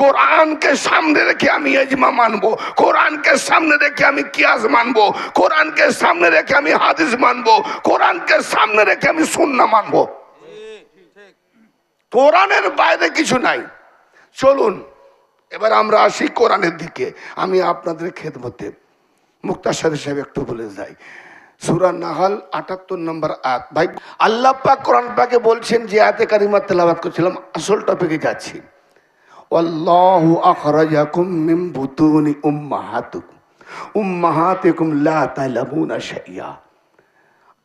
কোরআনকে সামনে রেখে আমি ইজমা মানবো, কোরআনকে সামনে রেখে আমি কিয়াস মানবো, কোরআনকে সামনে রেখে আমি হাদিস মানবো, কোরআনকে সামনে রেখে আমি সুন্নাহ মানবো। কোরআনের বাইরে কিছু নাই। চলুন এবার আমরা আসি কোরআনের দিকে। আমি আপনাদের খেদমতে মুক্তাসার সাহেব একটু বলে যাই। সূরা নাহল ৭৮ নম্বর আয়াত। ভাই আল্লাহ পাক কোরআন পাকে বলছেন, যে আয়াতে কারিমা তেলাওয়াত করছিলাম, আসল টপিকে যাচ্ছি। আল্লাহু আখরাজাকুম মিন বুতুনি উম্মাহাতিকুম লা তা'লামুনা শাইআ।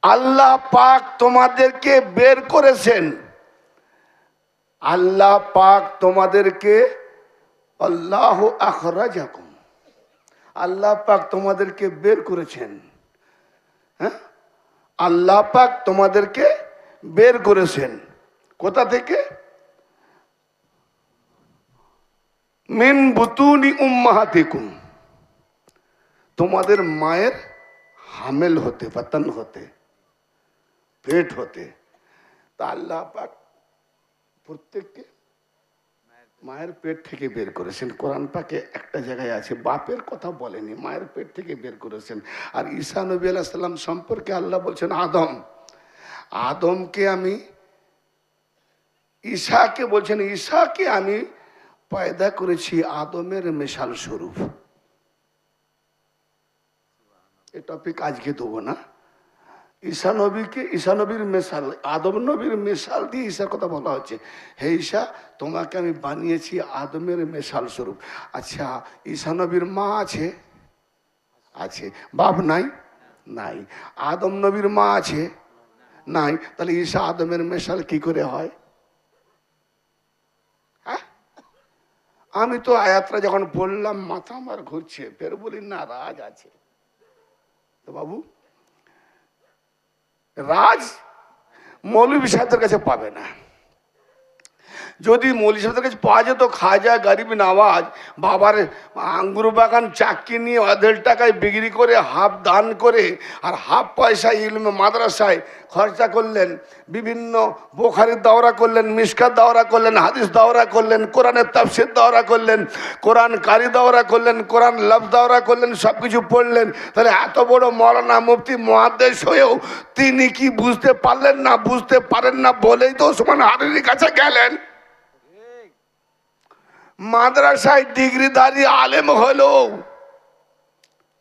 আল্লাহ পাক তোমাদেরকে বের করেছেন, আল্লাহ পাক তোমাদেরকে, আল্লাহু আখরাজাকুম, আল্লাহ পাক তোমাদেরকে বের করেছেন। হ্যাঁ, আল্লাহ পাক তোমাদেরকে বের করেছেন কোথা থেকে? মিন বুতুনি উম্মাহাতিকুম, তোমাদের মায়ের হামেল হতে, বাতন হতে, পেট হতে। তা আল্লাহ পাক প্রত্যেককে মায়ের পেট থেকে বের করেছেন। কোরআন পাকে একটা জায়গায় আছে বাপের কথা বলেনি, মায়ের পেট থেকে বের করেছেন। আর ঈসা নবী আলাইহিস সালাম সম্পর্কে আল্লাহ বলছেন, আদমকে আমি, ঈসাকে বলছেন, ঈসাকে আমি পয়দা করেছি আদমের মিশাল স্বরূপ। এই টপিক আজকে দেবো না। ঈসা নবীকে, ঈসা নবীর মেশাল, আদম নবীর মেশাল দিয়ে ঈসার কথা বলা হচ্ছে। হে ঈসা, তোমাকে আমি বানিয়েছি আদমের মেশাল স্বরূপ। আচ্ছা, ঈসা নবীর মা আছে? আছে। বাপ নাই? নাই। আদম নবীর মা আছে? নাই। তাহলে ঈসা আদমের মেশাল কি করে হয়? হ্যাঁ, আমি তো আয়াতটা যখন বললাম মাথা আমার ঘুরছে, ফের বলি না রাজ আছে। তো বাবু, রাজ মৌলভী সাহেবদের কাছে পাবে না। যদি মৌলভী সাহেবদের কাছে পাওয়া যেত, খাজা গরিব নওয়াজ বাবার আঙ্গুর বাগান চাকরি নিয়ে 1.5 টাকায় বিক্রি করে হাফ দান করে আর হাফ পয়সা ইলমে মাদ্রাসায় খরচা করলেন, বিভিন্ন বুখারীর দাওরা করলেন, মিশকাত দাওরা করলেন, হাদিস দাওরা করলেন, কোরআনের তাফসীর দাওরা করলেন, কোরআন কারি দাওরা করলেন, কোরআন লফজ দাওরা করলেন, সব কিছু পড়লেন। তাহলে এত বড় মৌলানা মুফতি মুহাদ্দিস হয়েও তিনি কি বুঝতে পারলেন না? বুঝতে পারেন না বলেই তো ওসমান হারুনির কাছে গেলেন। মাদ্রাসায় ডিগ্রিধারী আলেম হলো,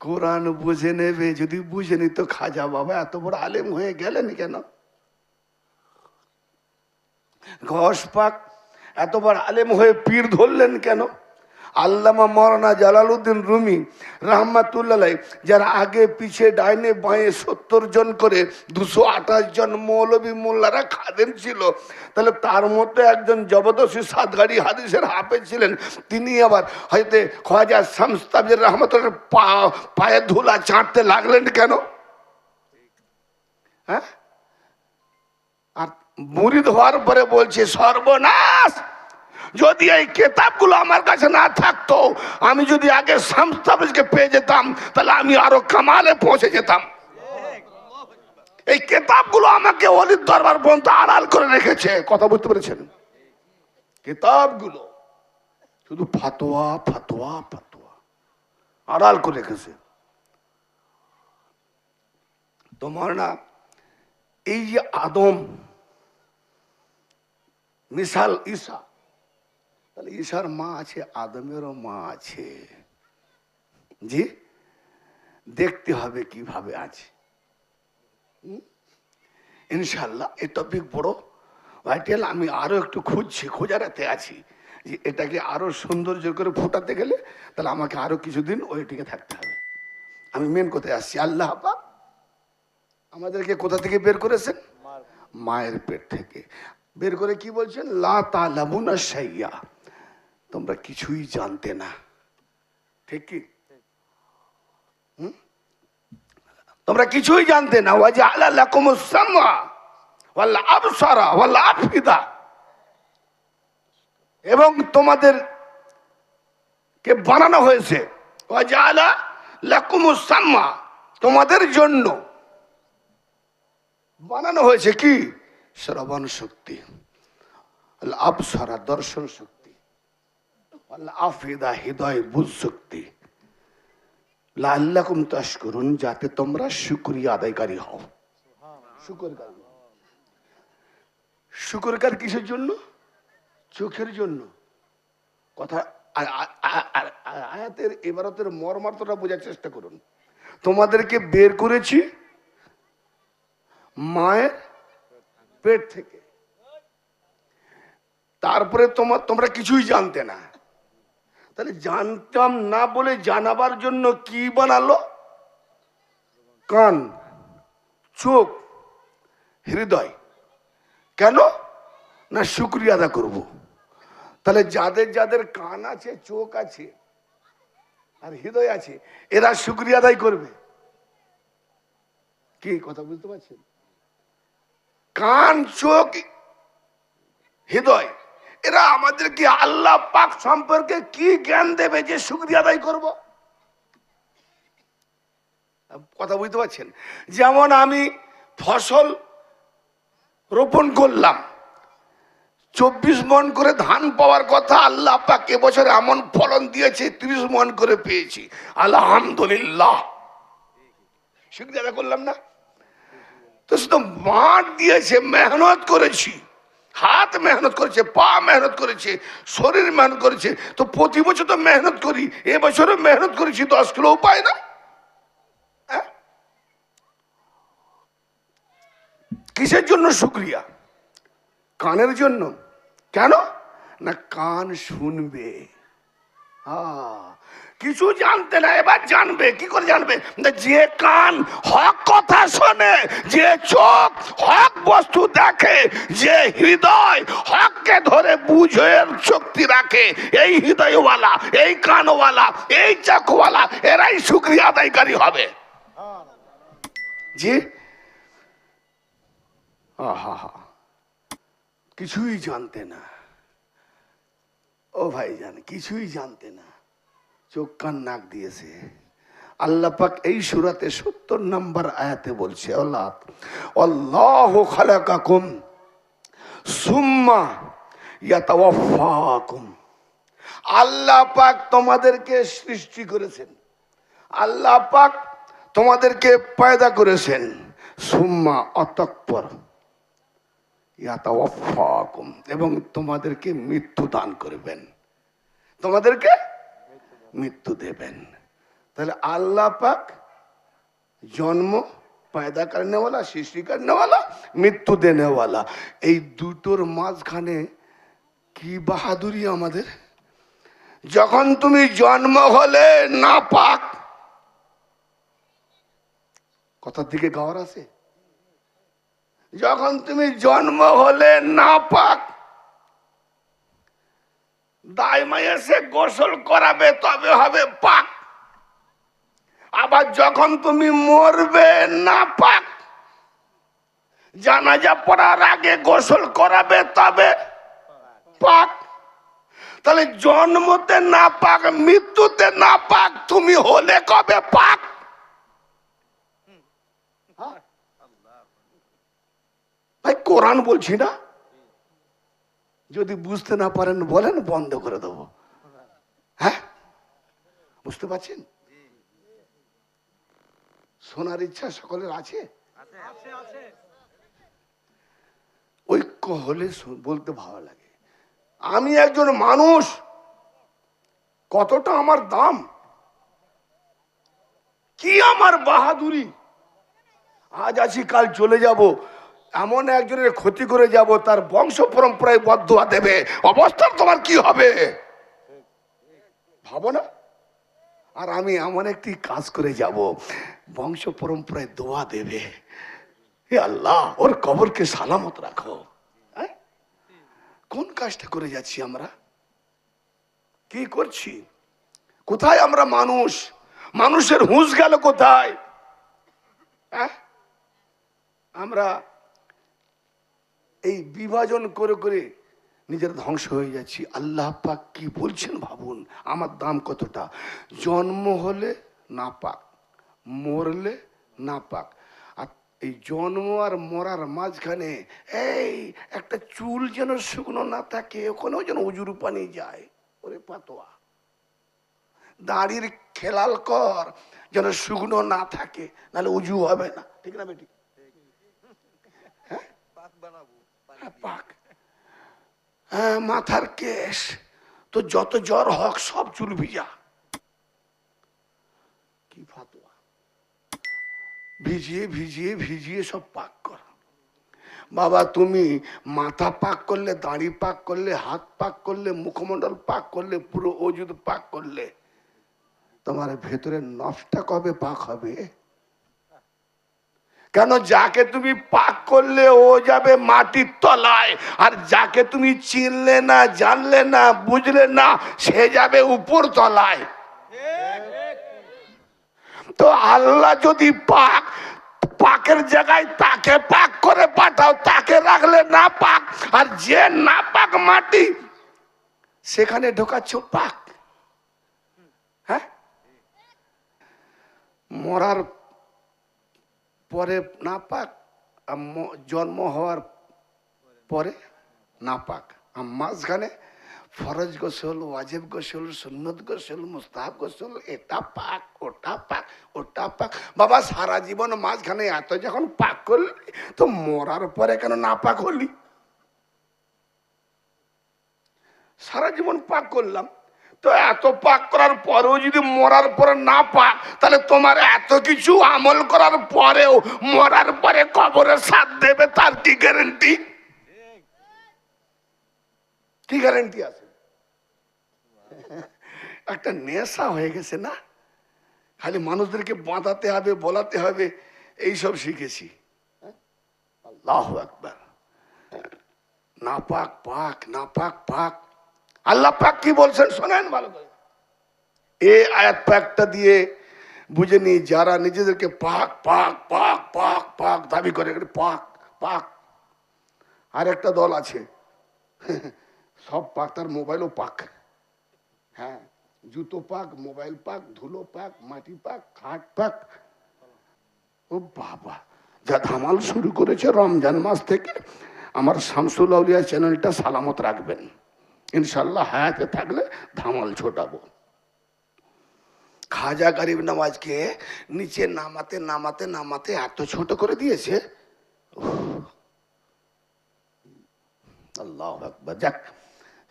কোরআন বুঝে নেবে, যদি বুঝে নিত খাজা বাবা এত বড় আলেম হয়ে গেলেন কেন? ঘস পাক এত বড় আলেম হয়ে পীর ধরলেন কেন? আল্লামা মাওলানা জালালউদ্দিন রুমি রাহমাতুল্লাহ আলাইহি, যারা আগে পিছে ডাইনে বাঁয়ে 70 জন করে 228 জন মৌলবী মোল্লারা খাদেম ছিল, তাহলে তার মধ্যে একজন জবরদস্তি সাতগাড়ি হাদিসের হাফেজ ছিলেন। তিনি আবার হয়তো খাজা শামস তাবরিজ রাহমাতুল্লাহ পায়ে ধুলা চাটতে লাগলেন কেন? হ্যাঁ, আর মুরিদ হওয়ার পরে বলছে সর্বনাশ, যদি এই কিতাবগুলো আমার কাছে না থাকতো, আমি যদি আগে শামস তাবরিজকে পেয়ে যেতাম, তাহলে আমি আরো কামালে পৌঁছে যেতাম। এই কিতাবগুলো আমাকে ওলির দরবার পর্যন্ত আড়াল করে রেখেছে। কথা বুঝতে পেরেছেন? কিতাবগুলো শুধু ফতোয়া ফতোয়া ফতোয়া আড়াল করে রেখেছে। তোমার না এই যে আদম মিসাল ঈসা, তাহলে ঈশার মা আছে, আদমেরও মা আছে। জি, দেখতে হবে কিভাবে আছে। ইনশাল্লাহ এই টপিক বড় ভাইটাল, আমি আরো একটু খুঁজছি, খোঁজারাতে আছি যে এটাকে আরো সৌন্দর্য করে ফোটাতে গেলে তাহলে আমাকে আরো কিছুদিন ওইটিকে থাকতে হবে। আমি মেন কোথায় আসছি, আল্লাহ পাক আমাদেরকে কোথা থেকে বের করেছেন? মায়ের পেট থেকে বের করে কি বলছেন? লা তা'লামুনা শাইআ, তোমরা কিছুই জানতে না। ঠিক কি? তোমরা কিছুই জানতে না। ওয়াজআলা লাকুমুস সামআ ওয়াল আবসারা ওয়াল আফিদা, এবং তোমাদের কে বানানো হয়েছে। ওয়াজআলা লাকুমুস সামআ, তোমাদের জন্য বানানো হয়েছে কি? শ্রবণ শক্তি, আল আবসারা দর্শন শক্তি, আল্লাহ আফিদা, হৃদয় বুঝ শক্তি, লাআল্লাকুম তাশকুরুন, যাতে তোমরা শুকরিয়া আদায়কারী হও। শুকরকারী, শুকরকার কিসের জন্য? চোখের জন্য। কথা আয়াতের ইবারতের মর্মার্থটা বোঝার চেষ্টা করুন। তোমাদেরকে বের করেছি মায়ের পেট থেকে, তারপরে তোমরা কিছুই জানতে না। তাহলে জানতাম না বলে জানাবার জন্য কি বানালো? কান, চোখ, হৃদয়। কেন না? শুকরিয়া আদা করব। তাহলে যাদের যাদের কান আছে, চোখ আছে আর হৃদয় আছে, এরা শুকরিয়া আদায় করবে। কি কথা বুঝতে পারছেন? কান, চোখ, হৃদয়, এরা আমাদেরকে আল্লাহ পাক সম্পর্কে কি জ্ঞান দেবে যে শুকরিয়া আদায় করব? কথা বুঝতে পারছেন? যেমন আমি ফসল রোপণ করলাম, 24 মণ করে ধান পাওয়ার কথা, আল্লাহ পাক এবছর এমন ফলন দিয়েছে 30 মণ করে পেয়েছি, আলহামদুলিল্লাহ। শুকরিয়া আদায় করলাম না? তো শুধু মাঠ দিয়েছে, মেহনত করেছি, হাত মেহনত করেছে, পা মেহনত করেছে, শরীর মেহনত করেছে। তো প্রতি বছর তো মেহনত করি, এবছরও মেহনত করেছি, 10 কিলো পায় না। কিসের জন্য শুকরিয়া? কানের জন্য। কেন না? কান শুনবে। কিছু জানতে না, এবার জানবে। কি করে জানবে? যে কান হক কথা শোনে, যে চোখ হক বস্তু দেখে, যে হৃদয় হককে ধরে বুঝের শক্তি রাখে, এই হৃদয়ওয়ালা, এই কানওয়ালা, এই চোখওয়ালা, এরাই শুকরিয়া আদায়কারী হবে। জি, কিছুই জানতে না ও ভাইজান, কিছুই জানতে না, চোখ কান নাক দিয়েছে। আল্লাহ পাক এই সূরাতে 70 নম্বর আয়াতে বলছে, আল্লাহু খালাকাকুম সুম্মা ইয়াতাওয়াফাকুম। আল্লাহ পাক তোমাদেরকে সৃষ্টি করেছেন, আল্লাহ পাক তোমাদেরকে পয়দা করেছেন, সুম্মা অতঃপর ইয়াতাওয়াফাকুম, এবং তোমাদেরকে মৃত্যু দান করবেন, তোমাদেরকে মৃত্যু দেবেন। তাহলে আল্লাহ পাক জন্ম পয়দা করনেওয়ালা, সৃষ্টি করনেওয়ালা, মৃত্যু দেনেওয়ালা, এই দুটোর মাঝখানে কি বাহাদুরি আমাদের! যখন তুমি জন্ম হলে না পাক, কথার দিকে গাওয়ার আছে, যখন তুমি জন্ম হলে না পাক, দাইমা এসে গোসল করাবে তবে হবে পাক। আবার যখন তুমি মরবে না পাক, জানাজা পড়ার আগে গোসল করাবে তবে পাক। তাহলে জন্মতে না পাক, মৃত্যুতে না পাক, তুমি হলে কবে পাক? ভাই কোরআন বলছি না, যদি বুঝতে না পারেন বলেন, বন্ধ করে দেবো। হ্যাঁ, বুঝতে পারছেন? শোনার ইচ্ছা সকলের আছে? ঐক্য হলে বলতে ভালো লাগে। আমি একজন মানুষ, কতটা আমার দাম, কি আমার বাহাদুরি, আজ আছি কাল চলে যাব, এমন একজনের ক্ষতি করে যাব, তার বংশ পরম্পরায় বদদোয়া দেবে, অবস্থা তোমার কি হবে ভাবো না? আর আমি এমন একটি কাজ করে যাব, বংশ পরম্পরায় দোয়া দেবে, হে আল্লাহ ওর কবরকে সালামত রাখো। কোন কাজটা করে যাচ্ছি আমরা? কি করছি? কোথায় আমরা মানুষ? মানুষের হুঁশ গেল কোথায়? আমরা এই বিভাজন করে করে নিজের ধ্বংস হয়ে যাচ্ছি। আল্লাহ পাক কি বলছেন ভাবুন, আমার দাম কতটা। জন্ম হলে নাপাক, মরলে নাপাক। আর এই জন্ম আর মরার মাঝখানে এই একটা চুল যেন শুকনো না থাকে, ওখানেও যেন উজুর পানি যায়। ওরে পাতোয়া, দাড়ির খেলাল কর যেন শুকনো না থাকে, নাহলে উজু হবে না। ঠিক না বেটি? পাক। হ্যাঁ, মাথার কেশ তো যত জ্বর হোক সব চুল ভিজা। কি ফাতোয়া! ভিজিয়ে ভিজিয়ে ভিজিয়ে সব পাক কর। বাবা তুমি মাথা পাক করলে, দাড়ি পাক করলে, হাত পাক করলে, মুখমণ্ডল পাক করলে, পুরো ওজুদ পাক করলে, তোমার ভেতরে নফসটা কবে পাক হবে? কেন? যাকে তুমি পাক করলে ও যাবে মাটির তলায়, আর যাকে তুমি চিনলে না, জানলে না, বুঝলে না, সে যাবে উপর তলায়। তো আল্লাহ যদি পাক, পাকের জায়গায় তাকে পাক করে পাঠাও, তাকে রাখলে না পাক, আর যে না পাক মাটি সেখানে ঢোকাচ্ছ পাক। হ্যাঁ, মরার পরে না পাক, জন্ম হওয়ার পরে না পাক, আর মাঝখানে ফরজ গোসল, ওয়াজিব গোসল, সুন্নত গোসল, মুস্তাহাব গোসল, এটা পাক, ওটা পাক, ওটা পাক। বাবা সারা জীবন মাঝখানে এত যখন পাক করলি, তো মরার পরে কেন না পাক হলি? সারা জীবন পাক করলাম, তো এত পাক করার পরেও যদি মরার পরে না পাক, তাহলে তোমার এত কিছু আমল করার পরেও মরার পরে কবরে সাথ দেবে, তার কি গ্যারেন্টি? কি গ্যারেন্টি আছে? একটা নেশা হয়ে গেছে না, খালি মানুষদেরকে বাঁধাতে হবে, বলাতে হবে, এইসব শিখেছি। আল্লাহু আকবার। না পাক পাক, না পাক পাক। আল্লাহ পাক কি বলছেন শোনেন ভালো করে। এই আয়াত পাকটা দিয়ে বুঝে নি, যারা নিজেদেরকে পাক পাক পাক পাক পাক দাবি করে, পাক পাক। আর একটা দল আছে সব পাক, তার মোবাইলও পাক। হ্যাঁ, জুতো পাক, মোবাইল পাক, ধুলো পাক, মাটি পাক, খাট পাক। ও বাবা, যা ধামাল শুরু করেছে রমজান মাস থেকে, আমার শামসুল আউলিয়া চ্যানেলটা সালামত রাখবেন ইনশাল্লাহ। হায়াতে থাকলে ধামাল ছোটাবো। খাজা গরিব নওয়াজকে নিচে নামাতে নামাতে নামাতে এত ছোট করে দিয়েছে, আল্লাহু আকবার। যাক,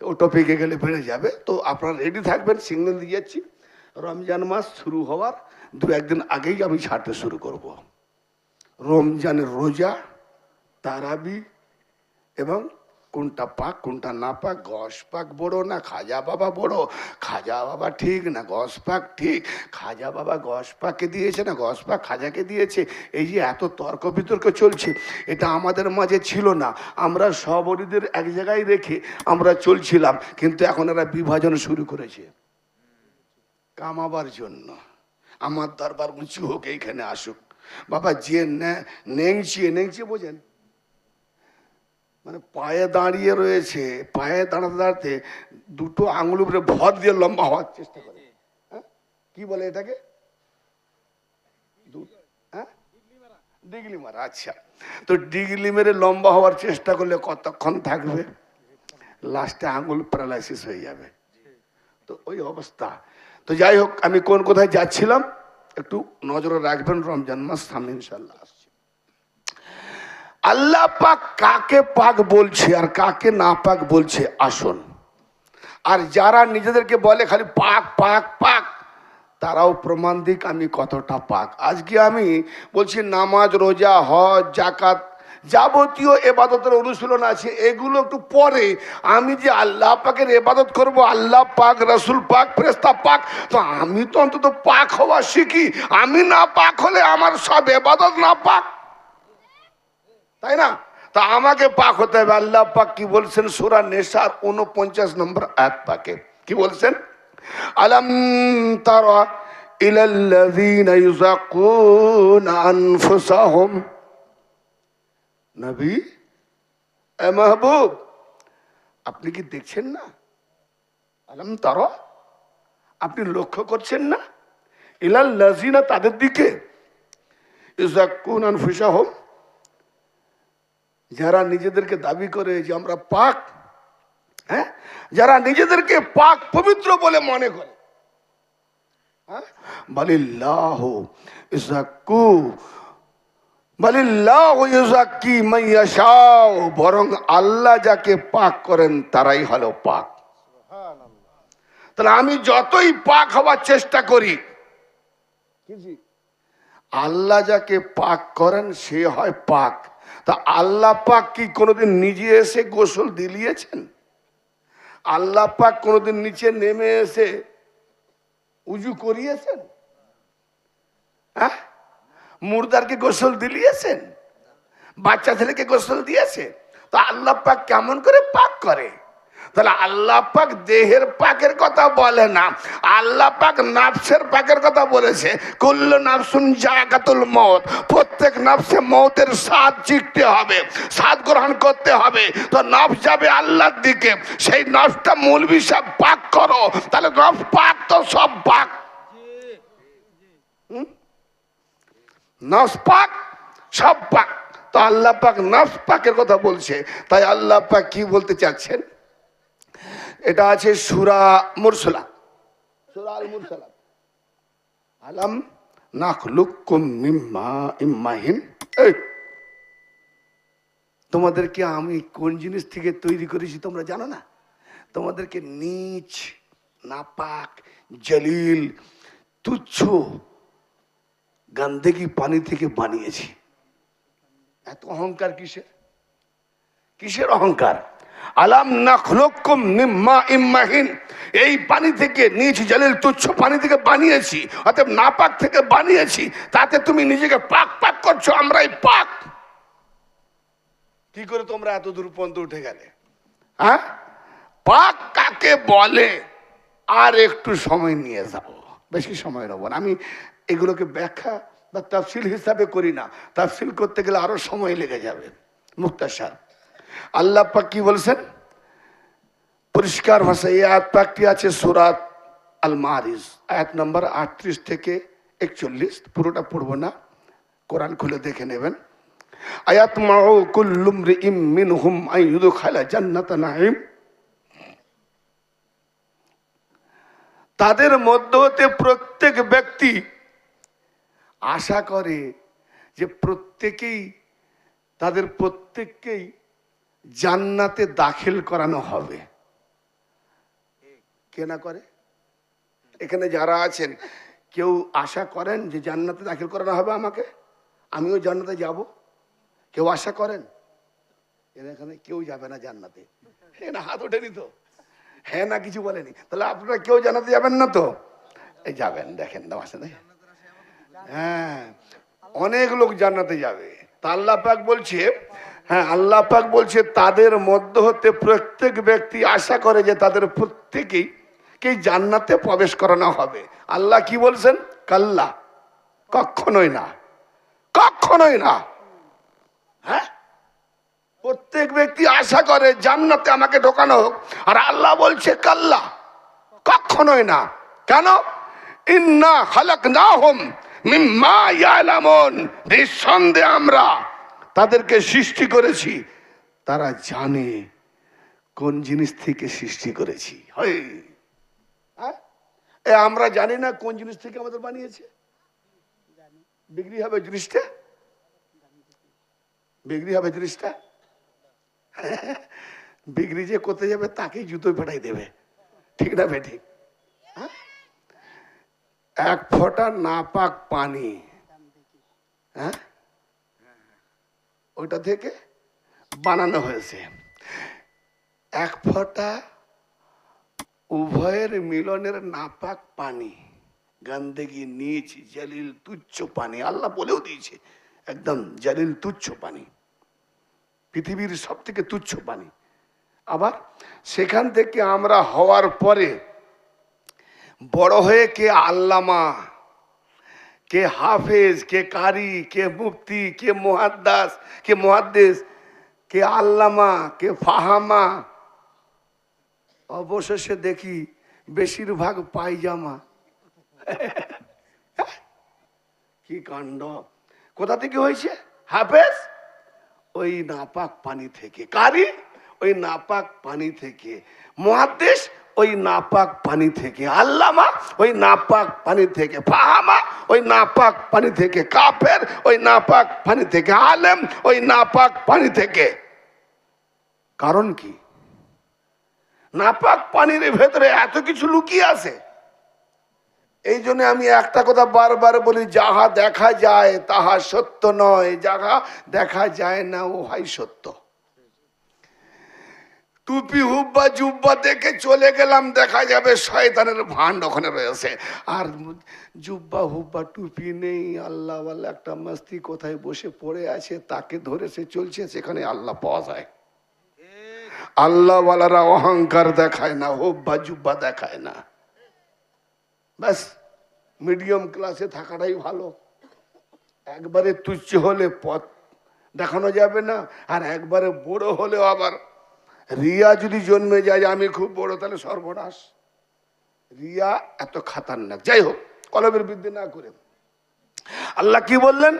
ও টপিকে গেলে বেড়ে যাবে, তো আপনারা রেডি থাকবেন। সিগন্যাল দিয়ে যাচ্ছি, রমজান মাস শুরু হওয়ার দু একদিন আগেই আমি ছাড়তে শুরু করব। রমজানের রোজা, তারাবি, এবং কোনটা পাক কোনটা না পাক, গস পাক বড় না খাজা বাবা বড়, খাজা বাবা ঠিক না গস পাক ঠিক, খাজা বাবা গস পাককে দিয়েছে না গস পাক খাজাকে দিয়েছে, এই যে এত তর্ক বিতর্ক চলছে, এটা আমাদের মাঝে ছিল না। আমরা সবরীদের এক জায়গায় রেখে আমরা চলছিলাম, কিন্তু এখন এরা বিভাজন শুরু করেছে কামাবার জন্য। আমার দরবার উঁচু হোক, এইখানে আসুক। বাবা যে নেংচিয়ে নেংচিয়ে বোঝেন, মানে পায়ে দাঁড়িয়ে রয়েছে, পায়ে দাঁড়াতে দাঁড়াতে দুটো আঙুল উপরে ভর দিয়ে লম্বা হওয়ার চেষ্টা করে। হ্যাঁ, কি বলে এটাকে? হ্যাঁ, ডিগলি মারা। আচ্ছা, তো ডিগলি মেরে লম্বা হওয়ার চেষ্টা করলে কতক্ষণ থাকবে? লাস্টে আঙুল প্যারালাইসিস হয়ে যাবে। তো ওই অবস্থা। তো যাই হোক, আমি কোন কোথায় যাচ্ছিলাম একটু নজরে রাখবেন। রমজান মাস সামনে ইনশাল্লাহ আসছে। আল্লাহ পাক কাকে পাক বলছে আর কাকে না পাক বলছে আসুন। আর যারা নিজেদেরকে বলে খালি পাক পাক পাক, তারাও প্রমাণ দিক আমি কতটা পাক। আজকে আমি বলছি নামাজ, রোজা, হজ, জাকাত, যাবতীয় এবাদতের অনুশীলন আছে, এগুলো একটু পরে। আমি যে আল্লাহ পাকের এবাদত করব, আল্লাহ পাক, রসুল পাক, ফেরেশতা পাক, তো আমি তো অন্তত পাক হওয়া শিখি। আমি না পাক হলে আমার সব এবাদত না পাক, তাই না? তা আমাকে পাক হতে হবে। আল্লাহ পাক কি বলছেন সূরা নিসার 49 নম্বর আয়াত পাকে, কি বলছেন? আলাম তারা ইলাল্লাযীনা ইউযাক্কুনা আনফুসাহুম। নবী, এ মাহবুব, আপনি কি দেখছেন না? আলাম তারা, আপনি লক্ষ্য করছেন না? ইলাল্লাযীনা, তাদের দিকে, ইউযাক্কুনা আনফুসাহুম, যারা নিজেদেরকে দাবি করে যে আমরা পাক। হ্যাঁ, যারা নিজেদেরকে পাক পবিত্র বলে মনে করে, হ্যাঁ, বালিল্লাহু ইযাক্কু বালিল্লাহু ইযাক্কি মান ইয়াশাউ, বরং আল্লাহ যাকে পাক করেন তারাই হলো পাক। তাহলে আমি যতই পাক হওয়ার চেষ্টা করি, আল্লাহ যাকে পাক করেন সে হয় পাক। তা আল্লাহ পাক কি কোনোদিন নিজে এসে গোসল দিলিয়েছেন? আল্লাহ পাক কোনোদিন নিচে নেমে এসে উজু করিয়েছেন? হ্যাঁ, মুর্দারকে গোসল দিলিয়েছেন? বাচ্চা ছেলেকে গোসল দিয়েছে? তা আল্লাহ পাক কেমন করে পাক করে? তাহলে আল্লাহ পাক দেহের পাকের কথা বলে না, আল্লাহ পাক নাফসের পাকের কথা বলেছে। কুল্লু নাফসুন যায়কাতুল মউত, প্রত্যেক নাফসে মউতের স্বাদ চিখতে হবে, স্বাদ গ্রহণ করতে হবে। তো নফস যাবে আল্লাহর দিকে, সেই নফসটা মৌলভী সাহেব পাক করো, তাহলে নফস পাক তো সব পাক। নফস পাক সব পাক। তো আল্লাহ পাক নফস পাকের কথা বলছে। তাই আল্লাহ পাক কি বলতে চাচ্ছেন? এটা আছে সূরা মুরসালাত, সূরা আল মুরসালাত। আলাম নাখলুকুম মিন মাইন মাহিন। এই, তোমাদেরকে আমি কোন জিনিস থেকে তৈরি করেছি তোমরা জানো না? তোমাদেরকে নীচ, নাপাক, জলিল, তুচ্ছ, গন্ধকি পানি থেকে বানিয়েছি। এত অহংকার কিসের? কিসের অহংকার? আলাম নাখলুকুম মিন মাইন মাহিন, এই পানি থেকে, নীচ জলিল তুচ্ছ পানি থেকে বানিয়েছি, অতএব নাপাক থেকে বানিয়েছি। তাতে তুমি নিজেকে পাক পাক করছো, আমরাই পাক। কি করে তোমরা এত দূর পর্যন্ত উঠে গেলে? হ্যাঁ, পাক কাকে বলে? আর একটু সময় নিয়ে যাবো, বেশি সময় নেবো না। আমি এগুলোকে ব্যাখ্যা বা তাফসিল হিসাবে করি না, তাফসিল করতে গেলে আরো সময় লেগে যাবে। মুক্তাসার আল্লাহ পাক কি বলছেন পরিষ্কার ভাষায়? এই আয়াত পাকটি আছে সূরা আল মারিজ, আয়াত নম্বর 38 থেকে 41। পুরোটা পড়বো না, কোরআন খুলে দেখে নেবেন। আয়াত মাউ কুল্লু মরিইম মিনহুম আন ইউদখালা জান্নাতা নাঈম, তাদের মধ্য হতে প্রত্যেক ব্যক্তি আশা করে যে তাদের প্রত্যেককেই জান্নাতে দাখিল করানো হবে। কে না করে? এখানে যারা আছেন কেউ আশা করেন যে জান্নাতে দাখিল করানো হবে আমাকে, আমিও জান্নাতে যাব? কেউ আশা করেন? এখানে কেউ যাবে না জান্নাতে। হ্যাঁ না, হাত ওঠেনি তো, হ্যাঁ না কিছু বলেনি। তাহলে আপনারা কেউ জান্নাতে যাবেন না তো? এই যাবেন, দেখেন না আসে। হ্যাঁ, অনেক লোক জান্নাতে যাবে। তা আল্লাহ পাক বলছে, হ্যাঁ আল্লাহ পাক বলছে তাদের মধ্য হতে প্রত্যেক ব্যক্তি আশা করে যে তাদের প্রত্যেকেই জান্নাতে প্রবেশ করানো হবে। আল্লাহ কি বলছেন? কাল্লা, কখনোই না, কখনোই না। হ্যাঁ, প্রত্যেক ব্যক্তি আশা করে জান্নাতে আমাকে ঢোকানো হোক, আর আল্লাহ বলছে কাল্লা, কখনোই না। কেন? ইন্না খালাকনাহুম মিম্মা ইয়ালামুন, নিঃসন্দেহে আমরা তাদেরকে সৃষ্টি করেছি, তারা জানে কোন জিনিস থেকে সৃষ্টি করেছি। আমরা জানি না কোন জিনিস থেকে আমাদের বানিয়েছে? বিক্রি হবে জিনিসটা, বিক্রি হবে জিনিসটা। বিক্রি যে করতে যাবে তাকেই জুতোয় পেটাই দেবে, ঠিক না বেঠিক? এক ফোঁটা নাপাক পানি, হ্যাঁ, ওইটা থেকে বানানো হয়েছে। এক ফোঁটা উভয়ের মিলনের নাপাক পানি, গন্ধগি, নীচ, জলিল, তুচ্ছ পানি। আল্লাহ বলেও দিয়েছে একদম জলিল, তুচ্ছ পানি, পৃথিবীর সব থেকে তুচ্ছ পানি। আবার সেখান থেকে আমরা হওয়ার পরে বড় হয়ে কে আল্লামা, কে হাফেজ, কে কারি, কে মুফতি, কে মুহাদ্দিস, কে আল্লামা, কে ফাহামা, অবশেষে দেখি বেশিরভাগ পায়জামা। কি কাণ্ড! কোথা থেকে হয়েছে? হাফেজ ওই নাপাক পানি থেকে, কারি ওই নাপাক পানি থেকে, মুহাদ্দিস ওই নাপাক পানি থেকে, আল্লামা ওই নাপাক পানি থেকে, ফাহামা ওই নাপাক পানি থেকে, কাফের ওই নাপাক পানি থেকে, আলেম ওই নাপাক পানি থেকে। কারণ কি? নাপাক পানির ভেতরে এত কিছু লুকিয়ে আছে। এই জন্য আমি একটা কথা বারবার বলি, যাহা দেখা যায় তাহা সত্য নয়, যাহা দেখা যায় না ও হয় সত্য। টুপি হুব্বা জুব্বা দেখে চলে গেলাম, দেখা যাবে শয়তানের ভান্ড ওখানে রয়েছে। আর জুব্বা হুব্বা টুপি নেই, আল্লাহ একটা মস্তি কোথায় বসে পড়ে আছে, তাকে ধরে সে চলছে, সেখানে আল্লাহ পাওয়া যায়। আল্লাহওয়ালারা অহংকার দেখায় না, হুব্বা জুব্বা দেখায় না। ব্যাস মিডিয়াম ক্লাসে থাকাটাই ভালো। একবারে তুচ্ছ হলে পথ দেখানো যাবে না, আর একবারে বড় হলেও আবার রিয়া যদি জন্মে যায় আমি খুব বড়, তাহলে সর্বনাশ। রিয়া এত খাতারনাক। যাই হোক, কলবের বৃদ্ধি না করে আল্লাহ কি বললেন?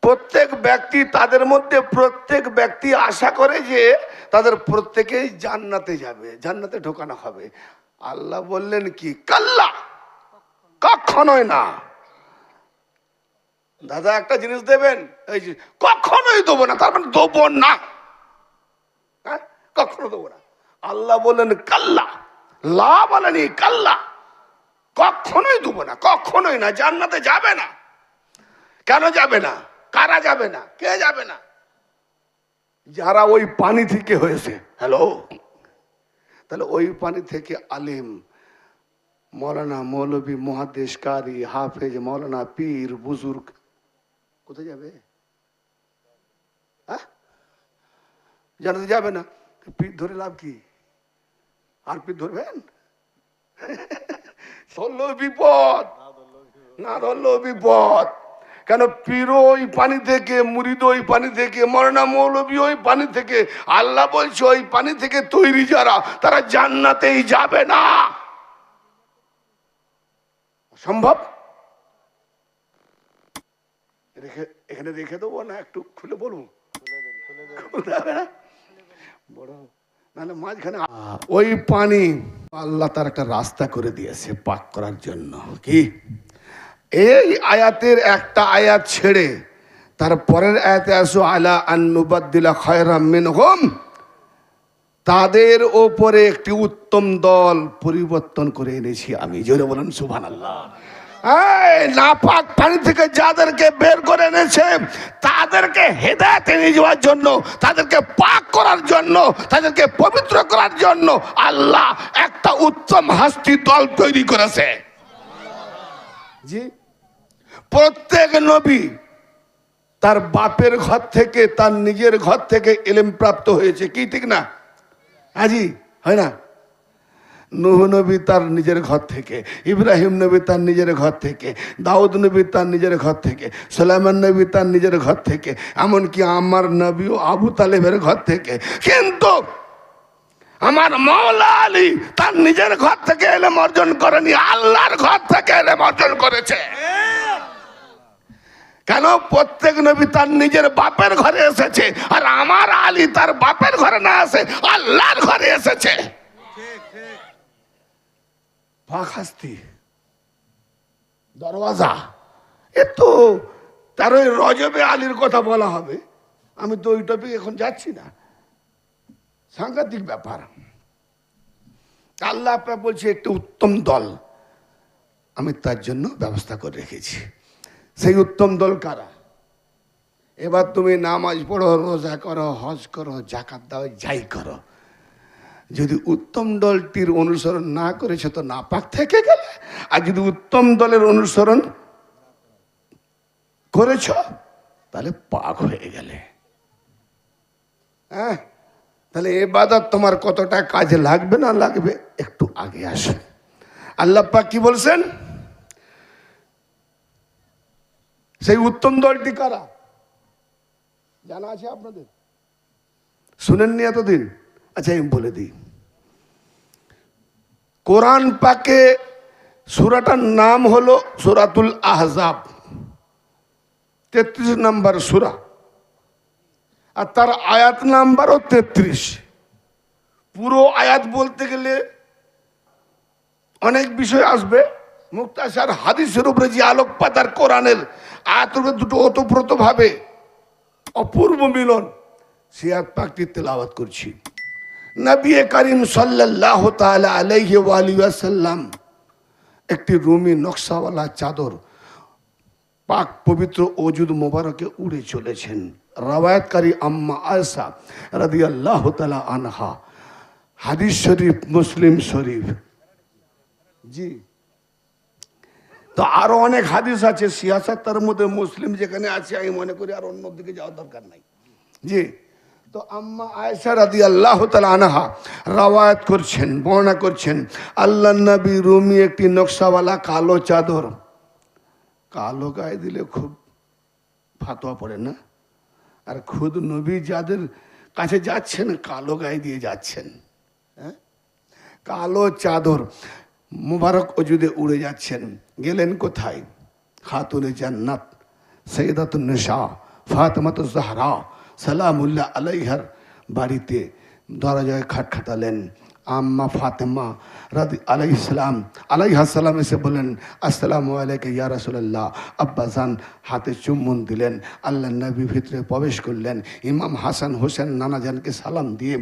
প্রত্যেক ব্যক্তি, তাদের মধ্যে প্রত্যেক ব্যক্তি আশা করে যে তাদের প্রত্যেকেই জান্নাতে যাবে, জান্নাতে ঢোকানো হবে। আল্লাহ বললেন কি? কাল্লা, কখনোই না। দাদা একটা জিনিস দেবেন, এই যে কখনোই দেবো না, তার মানে দেবো না, কখনো দেবো না। আল্লাহ বললেন কাল্লা, লা বলেনি কাল্লা, কখনোই দেবো না, কখনোই না। জান্নাতে যাবে না। কেন যাবে না? কারা যাবে না? কে যাবে না? যারা ওই পানি থেকে হয়েছে। হ্যালো, তাহলে ওই পানি থেকে আলেম, মৌলানা, মৌলবী, মুহাদ্দিস, কারি, হাফেজ, মৌলানা, পীর, বুজুর্গ কোথায় যাবে? জানাতে যাবে না। পীর ধরে লাভ কি? আর পীর ধরবেন? ধরলেও বিপদ, না ধরলেও বিপদ। কেন? পীর ওই পানি থেকে, মুরিদ ওই পানি থেকে, মৌলানা মৌলবী ওই পানি থেকে। আল্লাহ বলছে ওই পানি থেকে তৈরি যারা, তারা জান্নাতেই যাবে না। সম্ভব? এখানে রেখে দেবো না, একটু খুলে বলবো? বড় নাহলে মাঝখানে ওই পানি আল্লাহ তার একটা রাস্তা করে দিয়েছে পাক করার জন্য। কি? এই আয়াতের একটা আয়াত ছেড়ে তারপরের আয়াতে আসো, আলা আন নুবাদ্দিলা খায়রাম মিনহুম, তাদের ওপরে একটি উত্তম দল পরিবর্তন করে এনেছি আমি। জোরে বলেন সুবহানাল্লাহ। নাপাক পানি থেকে যাদেরকে বের করে এনেছে, তাদেরকে হেদায়েতে নিয়ে যাওয়ার জন্য, তাদেরকে পাক করার জন্য, তাদেরকে পবিত্র করার জন্য আল্লাহ একটা উত্তম হাস্তি দল তৈরি করেছে। জি, প্রত্যেক নবী তার বাপের ঘর থেকে, তার নিজের ঘর থেকে ইলম প্রাপ্ত হয়েছে। কি ঠিক না? আজি হয় না? নূহ নবী তার নিজের ঘর থেকে, ইব্রাহিম নবী তার নিজের ঘর থেকে, দাউদ নবী তার নিজের ঘর থেকে, সুলাইমান নবী তার নিজের ঘর থেকে, এমনকি আমার নবীও আবু তালেবের ঘর থেকে। কিন্তু আমার মাওলা আলী তার নিজের ঘর থেকে ইলম অর্জন করেনি, আল্লাহর ঘর থেকে ইলম অর্জন করেছে। কেন? প্রত্যেক নবী তার নিজের বাপের ঘরে এসেছে, আর আমার আলী তার বাপের ঘরে না এসে আল্লাহর ঘরে এসেছে। ফাঁকাস্তি দরওয়াজা, এ তো তার ওই রজবে আলীর কথা বলা হবে। আমি তো ওই টপিক এখন যাচ্ছি না, সাংঘাতিক ব্যাপার। আল্লাহ আপনার বলছে একটি উত্তম দল আমি তার জন্য ব্যবস্থা করে রেখেছি। সেই উত্তম দল কারা? এবার তুমি নামাজ পড়ো, রোজা করো, হজ করো, জাকাত দাও, যাই করো, যদি উত্তম দলটির অনুসরণ না করেছে তো নাপাক থেকে গেলে। আর যদি উত্তম দলের অনুসরণ করেছ তাহলে পাক হয়ে গেলে। হ্যাঁ, তাহলে ইবাদত তোমার কতটা কাজে লাগবে না লাগবে একটু আগে আসে। আল্লাহ পাক কি বলছেন? সেই উত্তম দলটি কারা জানা আছে আপনাদের? শুনেননি এতদিন? আচ্ছা আমি বলে দিই। কোরআন পাকে সূরাটার নাম হলো সূরাতুল আহজাব, 33 নম্বর সূরা, আর তার আয়াত নাম্বারও 33। পুরো আয়াত বলতে গেলে অনেক বিষয় আসবে। মুক্তাসার হাদিসের উপরে যে আলোকপাত আর কোরআনের আয়াতের দুটো ওতপ্রোত ভাবে অপূর্ব মিলন, সে আয়াত পাকটি তেলাওয়াত করছি। নবী করিম সাল্লাল্লাহু তাআলা আলাইহি ওয়া আলিহি ওয়াসাল্লাম একটি রুমি নকশাওয়ালা চাদর পাক পবিত্র ওজুদ মোবারকে উড়ে চলেছেন। রাওয়ায়াতকারী আম্মা আয়েশা রাদিয়াল্লাহু তাআলা আনহা, হাদিস শরীফ, মুসলিম শরীফ। জি, তো আরো অনেক হাদিস আছে সিয়াসাত, তার মধ্যে মুসলিম যেখানে আছে আমি মনে করি আর অন্য দিকে যাওয়ার দরকার নাই। জি, তো আম্মা আয়েশা রাদিয়াল্লাহু তাআলা আনহা রাওয়ায়াত করছেন, বর্ণনা করছেন, আল্লাহর নবী রুমি একটি নকশাওয়ালা কালো চাদর, কালো গায়ে দিলে খুব ফাতোয়া পড়ে না, আর খুদ নবী যাদের কাছে যাচ্ছেন কালো গায়ে দিয়ে যাচ্ছেন। হ্যাঁ, কালো চাদর মুবারক ওজুদে উড়ে যাচ্ছেন। গেলেন কোথায়? খাতুনে জান্নাত সৈয়দাতুন নিসা ফাতেমাতুজ জাহরা সালামুল্লাহ আলাইহার বাড়িতে দরজায় খটখটালেন। আম্মা ফাতেমা আলাইহিস সালাম এসে বলেন, আসসালামু আলাইকা ইয়া রাসূলুল্লাহ। আব্বাজান হাতে চুম্বন দিলেন। আল্লাহ নবী ভিতরে প্রবেশ করলেন। ইমাম হাসান হোসেন নানাজানকে সালাম দিয়ে,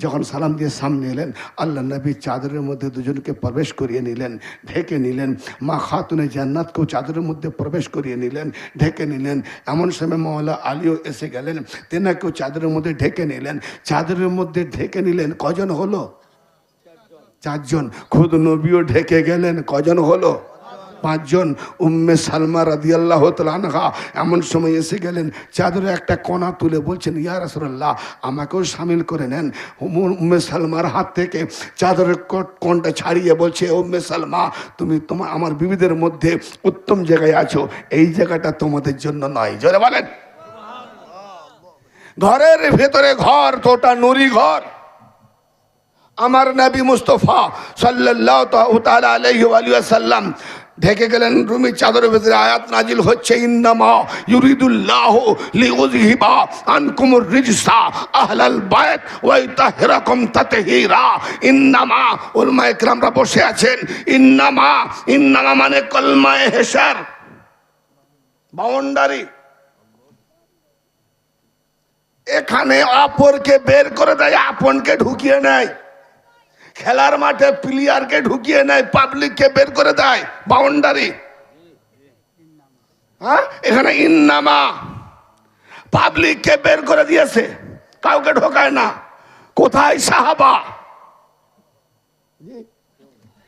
যখন সালাম দিয়ে সামনে এলেন, আল্লাহ নবী চাদরের মধ্যে দুজনকে প্রবেশ করিয়ে নিলেন, ঢেকে নিলেন। মা খাতুনে জান্নাতকেও চাদরের মধ্যে প্রবেশ করিয়ে নিলেন, ঢেকে নিলেন। এমন সময় মওলা আলীও এসে গেলেন, তেনাকেও চাদরের মধ্যে ঢেকে নিলেন। চাদরের মধ্যে ঢেকে নিলেন, কজন হলো? চারজন। খুদ নবীও ঢেকে গেলেন, কজন হলো? পাঁচজন। উম্মে সালমা রাদিয়াল্লাহু তাআলা আনহা এমন সময় এসে গেলেন, চাদরে একটা কোণা তুলে বলছেন, ইয়া রাসূলুল্লাহ আমাকেও শামিল করে নেন। উম্মে সালমার হাত থেকে চাদরের কোণটা ছাড়িয়ে বলছে, উম্মে সালমা তুমি আমার বিবিদের মধ্যে উত্তম জায়গায় আছো, এই জায়গাটা তোমাদের জন্য নয়। জোরে বলেন। ঘরের ভেতরে ঘর, তোটা নুরি ঘর। আমার নবী মুস্তফা সাল্লাল্লাহু তাআলা আলাইহি ওয়া সাল্লাম ঢেকে গেলেন রুমি চাদরের ভিতরে। আয়াত নাজিল হচ্ছে, ইন্নামা ইউরিদুল্লাহু লিইউযহিবা আনকুমুর রিজসা আহলাল বাইত ওয়া ইতাহহিরাকুম তাতহীরা। ইন্নামা, উলামায়ে কেরামরা বসে আছেন। ইন্নামা মানে কলমায়ে হেসার, বাউন্ডারি। এখানে অপরকে বের করে দেয়, আপনকে ঢুকিয়ে নেয়। খেলার মাঠে প্লেয়ারকে ঢুকিয়ে নেয়, পাবলিককে বের করে দেয়, বাউন্ডারি। হ্যাঁ, এখানে ইন্নামা পাবলিককে বের করে দিয়েছে, কাউকে ঢোকায় না। কোথায় সাহাবা?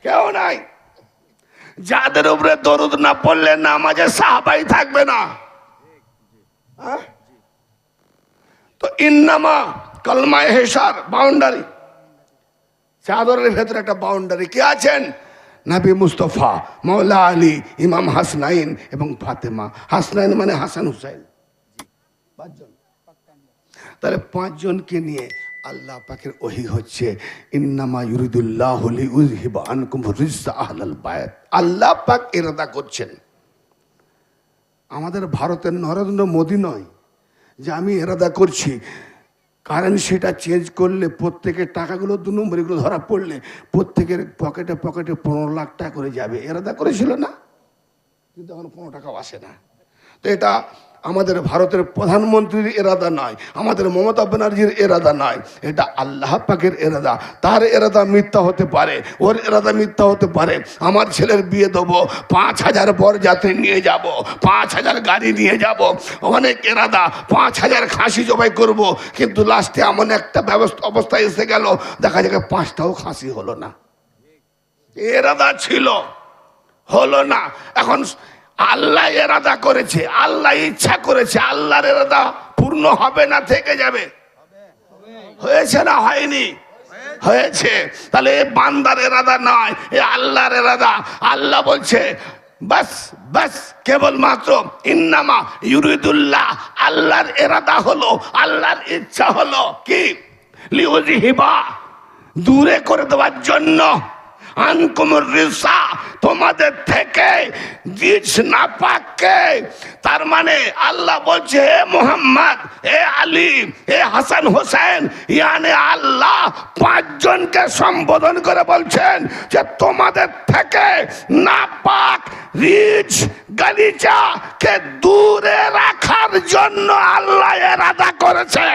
কেউ নাই। যাদের উপরে দরুদ না পড়লে নামাজে সাহাবাই থাকবে না। হ্যাঁ, তো ইন্নামা কলমায়ে হেসার, বাউন্ডারি। চাদরের ভেতরে একটা বাউন্ডারি। কে আছেন? নবী মুস্তফা, মওলা আলী, ইমাম হাসনাইন এবং ফাতেমা। হাসনাইন মানে হাসান হুসাইন, পাঁচজন। তাহলে পাঁচজনকে নিয়ে আল্লাহ পাকের ওহী হচ্ছে, ইন্নামা ইউরিদুল্লাহু লিইউযহিবা আনকুম রিজসা আহলাল বাইত। আল্লাহ পাক ইরাদা করছেন। আমাদের ভারতের নরেন্দ্র মোদী নয় যে আমি ইরাদা করছি কারেন্সিটা চেঞ্জ করলে প্রত্যেকের টাকাগুলো 2 নম্বরগুলো ধরা পড়লে প্রত্যেকের পকেটে 15 লাখ টাকা করে যাবে। এরাদা করেছিল না, কিন্তু এখন 15 টাকাও আসে না। তো এটা আমাদের ভারতের প্রধানমন্ত্রীর এরাদা নয়, আমাদের মমতা ব্যানার্জির এরাদা নয়, এটা আল্লাহ পাকের এরাদা। তার এরাদা মিথ্যা হতে পারে, ওর এরাদা মিথ্যা হতে পারে। আমার ছেলের বিয়ে দেবো, 5000 বরযাত্রী নিয়ে যাব, 5000 গাড়ি নিয়ে যাব, অনেক এরাদা, 5000 খাসি জবাই করব, কিন্তু লাস্টে এমন একটা অবস্থা এসে গেল, দেখা যায় 5টাও খাসি হলো না। এরাদা ছিল, হলো না। এখন আল্লাহ এরাদা করেছে, আল্লাহ ইচ্ছা করেছে, আল্লাহর এরাদা পূর্ণ হবে না, থেকে যাবে। হয়েছে না হয়নি? হয়েছে। তাহলে এ বান্দার এরাদা নয়, এ আল্লাহর এরাদা। আল্লাহ বলছে বাস বাস, কেবলমাত্র ইন্নামা ইউরিদুল্লাহ, আল্লাহর এরাদা হলো, আল্লাহর ইচ্ছা হলো কি? লিইউযহিবা, দূরে করে দেওয়ার জন্য। আনকুমুর রিসা, তোমাদের থেকে রিজ নাপাককে। তার মানে আল্লাহ বলছে, হে মোহাম্মদ, হে আলী, হে হাসান হোসেন, ইয়ানি আল্লাহ পাঁচজনকে সম্বোধন করে বলছেন যে তোমাদের থেকে নাপাক রিজ গালিচা কে দূরে রাখার জন্য আল্লাহ ইরাদা করেছে।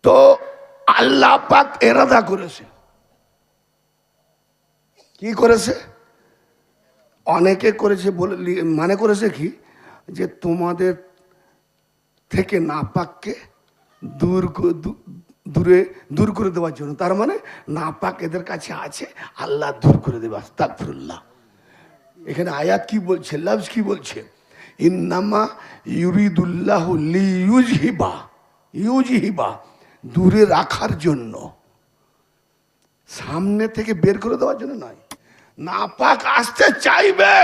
তো আল্লাহ পাক ইরাদা করেছে, কি করেছে? অনেকে করেছে বলে মানে করেছে কি, যে তোমাদের থেকে নাপাককে দূর করে দেওয়ার জন্য। তার মানে নাপাক এদের কাছে আছে, আল্লাহ দূর করে দেবে। আস্তাগফিরুল্লাহ। এখানে আয়াত কি বলছে, লফজ কি বলছে? ইন্নামা ইউরিদুল্লাহু লিইউযহিবা, দূরে রাখার জন্য, সামনে থেকে বের করে দেওয়ার জন্য নয়। নাপাক আসতে চাইবে,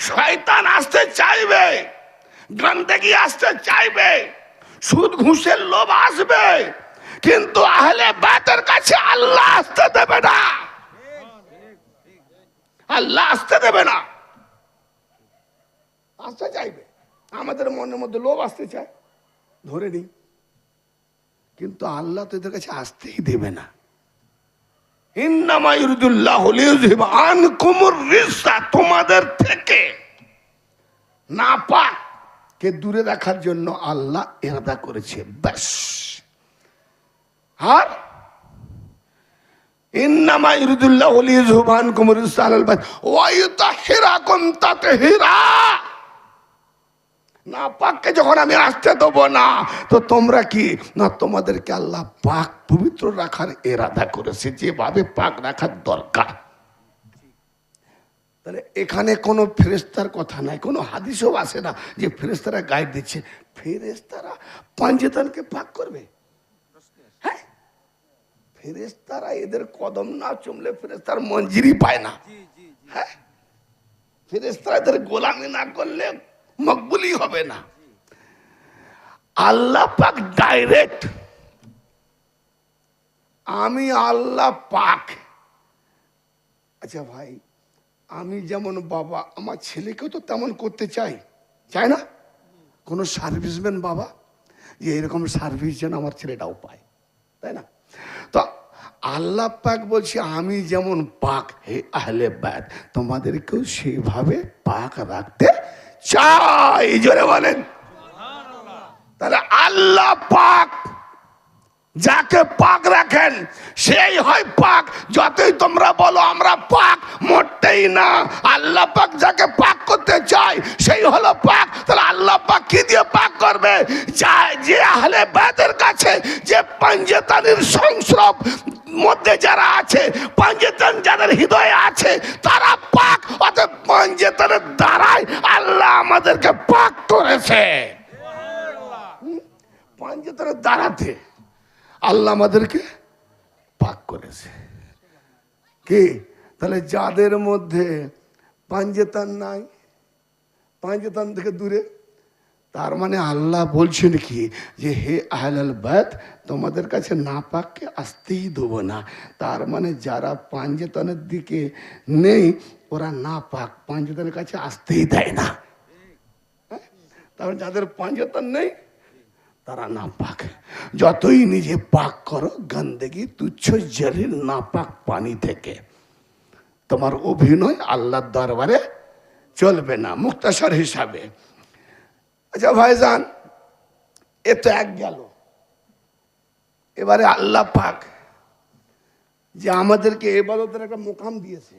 শয়তান আসতে চাইবে, গন্ডগি আসতে চাইবে, সুদ ঘুষের লোভ আসবে, কিন্তু আহলে বাইতের কাছে আল্লাহ আসতে দেবে না। আল্লাহ আসতে দেবে না। আসতে চাইবে, আমাদের মনের মধ্যে লোভ আসতে চায়, ধরে নিই, কিন্তু আল্লাহ তো এদের কাছে আসতেই দেবে না। ইন্নামা ইউরিদুল্লাহু লিইউযহিবা আনকুমুর রিজসা, তোমাদের থেকে নাপাক কে দূরে রাখার জন্য আল্লাহ ইরাদা করেছে, ব্যাস। আর ইন্নামা ইউরিদুল্লাহু লিইউযহিবা আনকুমুর রিজসা আলাল বাইত ওয়া ইউতাহহিরাকুম তাতহীরা। নাপাককে যখন আমি আসতে দেবো না, তো তোমরা কি না, তোমাদেরকে আল্লাহ পাক পবিত্র রাখার ইরাদা করেছে, যেভাবে পাক রাখার দরকার। তাহলে এখানে কোনো ফেরেশতার কথা নাই, কোনো হাদিসও আসে না যে ফেরেশতারা গাইড দিচ্ছে। ফেরেশতারা পাঞ্জেতানকে পাক করবে? হ্যাঁ, ফেরেশতারা এদের কদম না চুমলে ফেরেশতার মঞ্জিরি পায় না। হ্যাঁ, ফেরেশতারা এদের গোলামি না করলে মকবুলি হবে না। আল্লাহ পাক ডাইরেক্ট, আমি আল্লাহ পাক। আচ্ছা ভাই, আমি যেমন বাবা, আমার ছেলেকেও তো তেমন করতে চাই, চাই না? কোনো সার্ভিসম্যান বাবা যে এরকম সার্ভিস যেন আমার ছেলেটাও পায়, তাই না? তো আল্লাহ পাক বলছে, আমি যেমন পাক, হে আহলে বাইত, তোমাদেরকেও সেইভাবে পাক রাখতে চাই। জোরে বলেন। তাহলে আল্লাহ পাক যাকে পাক রাখেন সেই হয় পাক। যতই তোমরা বলো আমরা পাক, মোটেই না। আল্লাহ পাক যাকে পাক করতে চায় সেই হলো পাক। তাহলে আল্লাহ পাক কি দিয়ে পাক করবে? যে আহলে বাইতের কাছে যে পাঞ্জেতানির সংস্রব মধ্যে যারা আছে, পাঞ্জেতান যাদের হৃদয়ে আছে, তারা পাক। অতএব পাঞ্জেতানের দ্বারাই আল্লাহ আমাদেরকে পাক করেছে। পাঞ্জেতানের দ্বারাতে আল্লাহ আমাদেরকে পাক করেছে। কি? তাহলে যাদের মধ্যে পাঞ্জেতান নাই, পাঞ্জেতান থেকে দূরে, তার মানে আল্লাহ বলছেন কি, যে হে আহলাল বাইত, তোমাদের কাছে নাপাককে আসতেই দেবো না। তার মানে যারা পাঞ্জেতানের দিকে নেই, ওরা নাপাক, পাঞ্জেতানের কাছে আসতেই দেয় না। তারপর যাদের পাঞ্জেতান নেই তারা নাপাক। যতই নিজে পাক করো, গন্দেগি তুচ্ছ জলিল নাপাক পানি থেকে, তোমার অভিনয় আল্লাহর দরবারে চলবে না। মুক্তাসর হিসাবে, আচ্ছা ভাইজান, এ তো এক গেল। এবারে আল্লাহ পাক যে আমাদেরকে ইবাদতের একটা মোকাম দিয়েছে,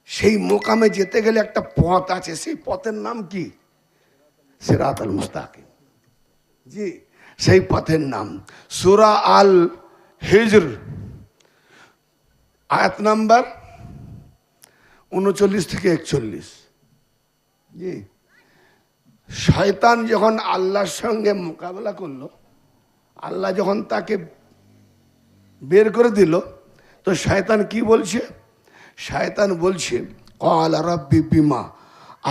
সেই মোকামে যেতে গেলে একটা পথ আছে। সেই পথের নাম কি? সিরাতুল মুস্তাকিম। জি, সেই পথের নাম সূরা আল হিজর আয়াত নাম্বার 39 থেকে 41। জি, শয়তান যখন আল্লাহর সঙ্গে মোকাবেলা করলো, আল্লাহ যখন তাকে বের করে দিল, তো শয়তান কি বলছে? শয়তান বলছে ক্বালা রাব্বি বিমা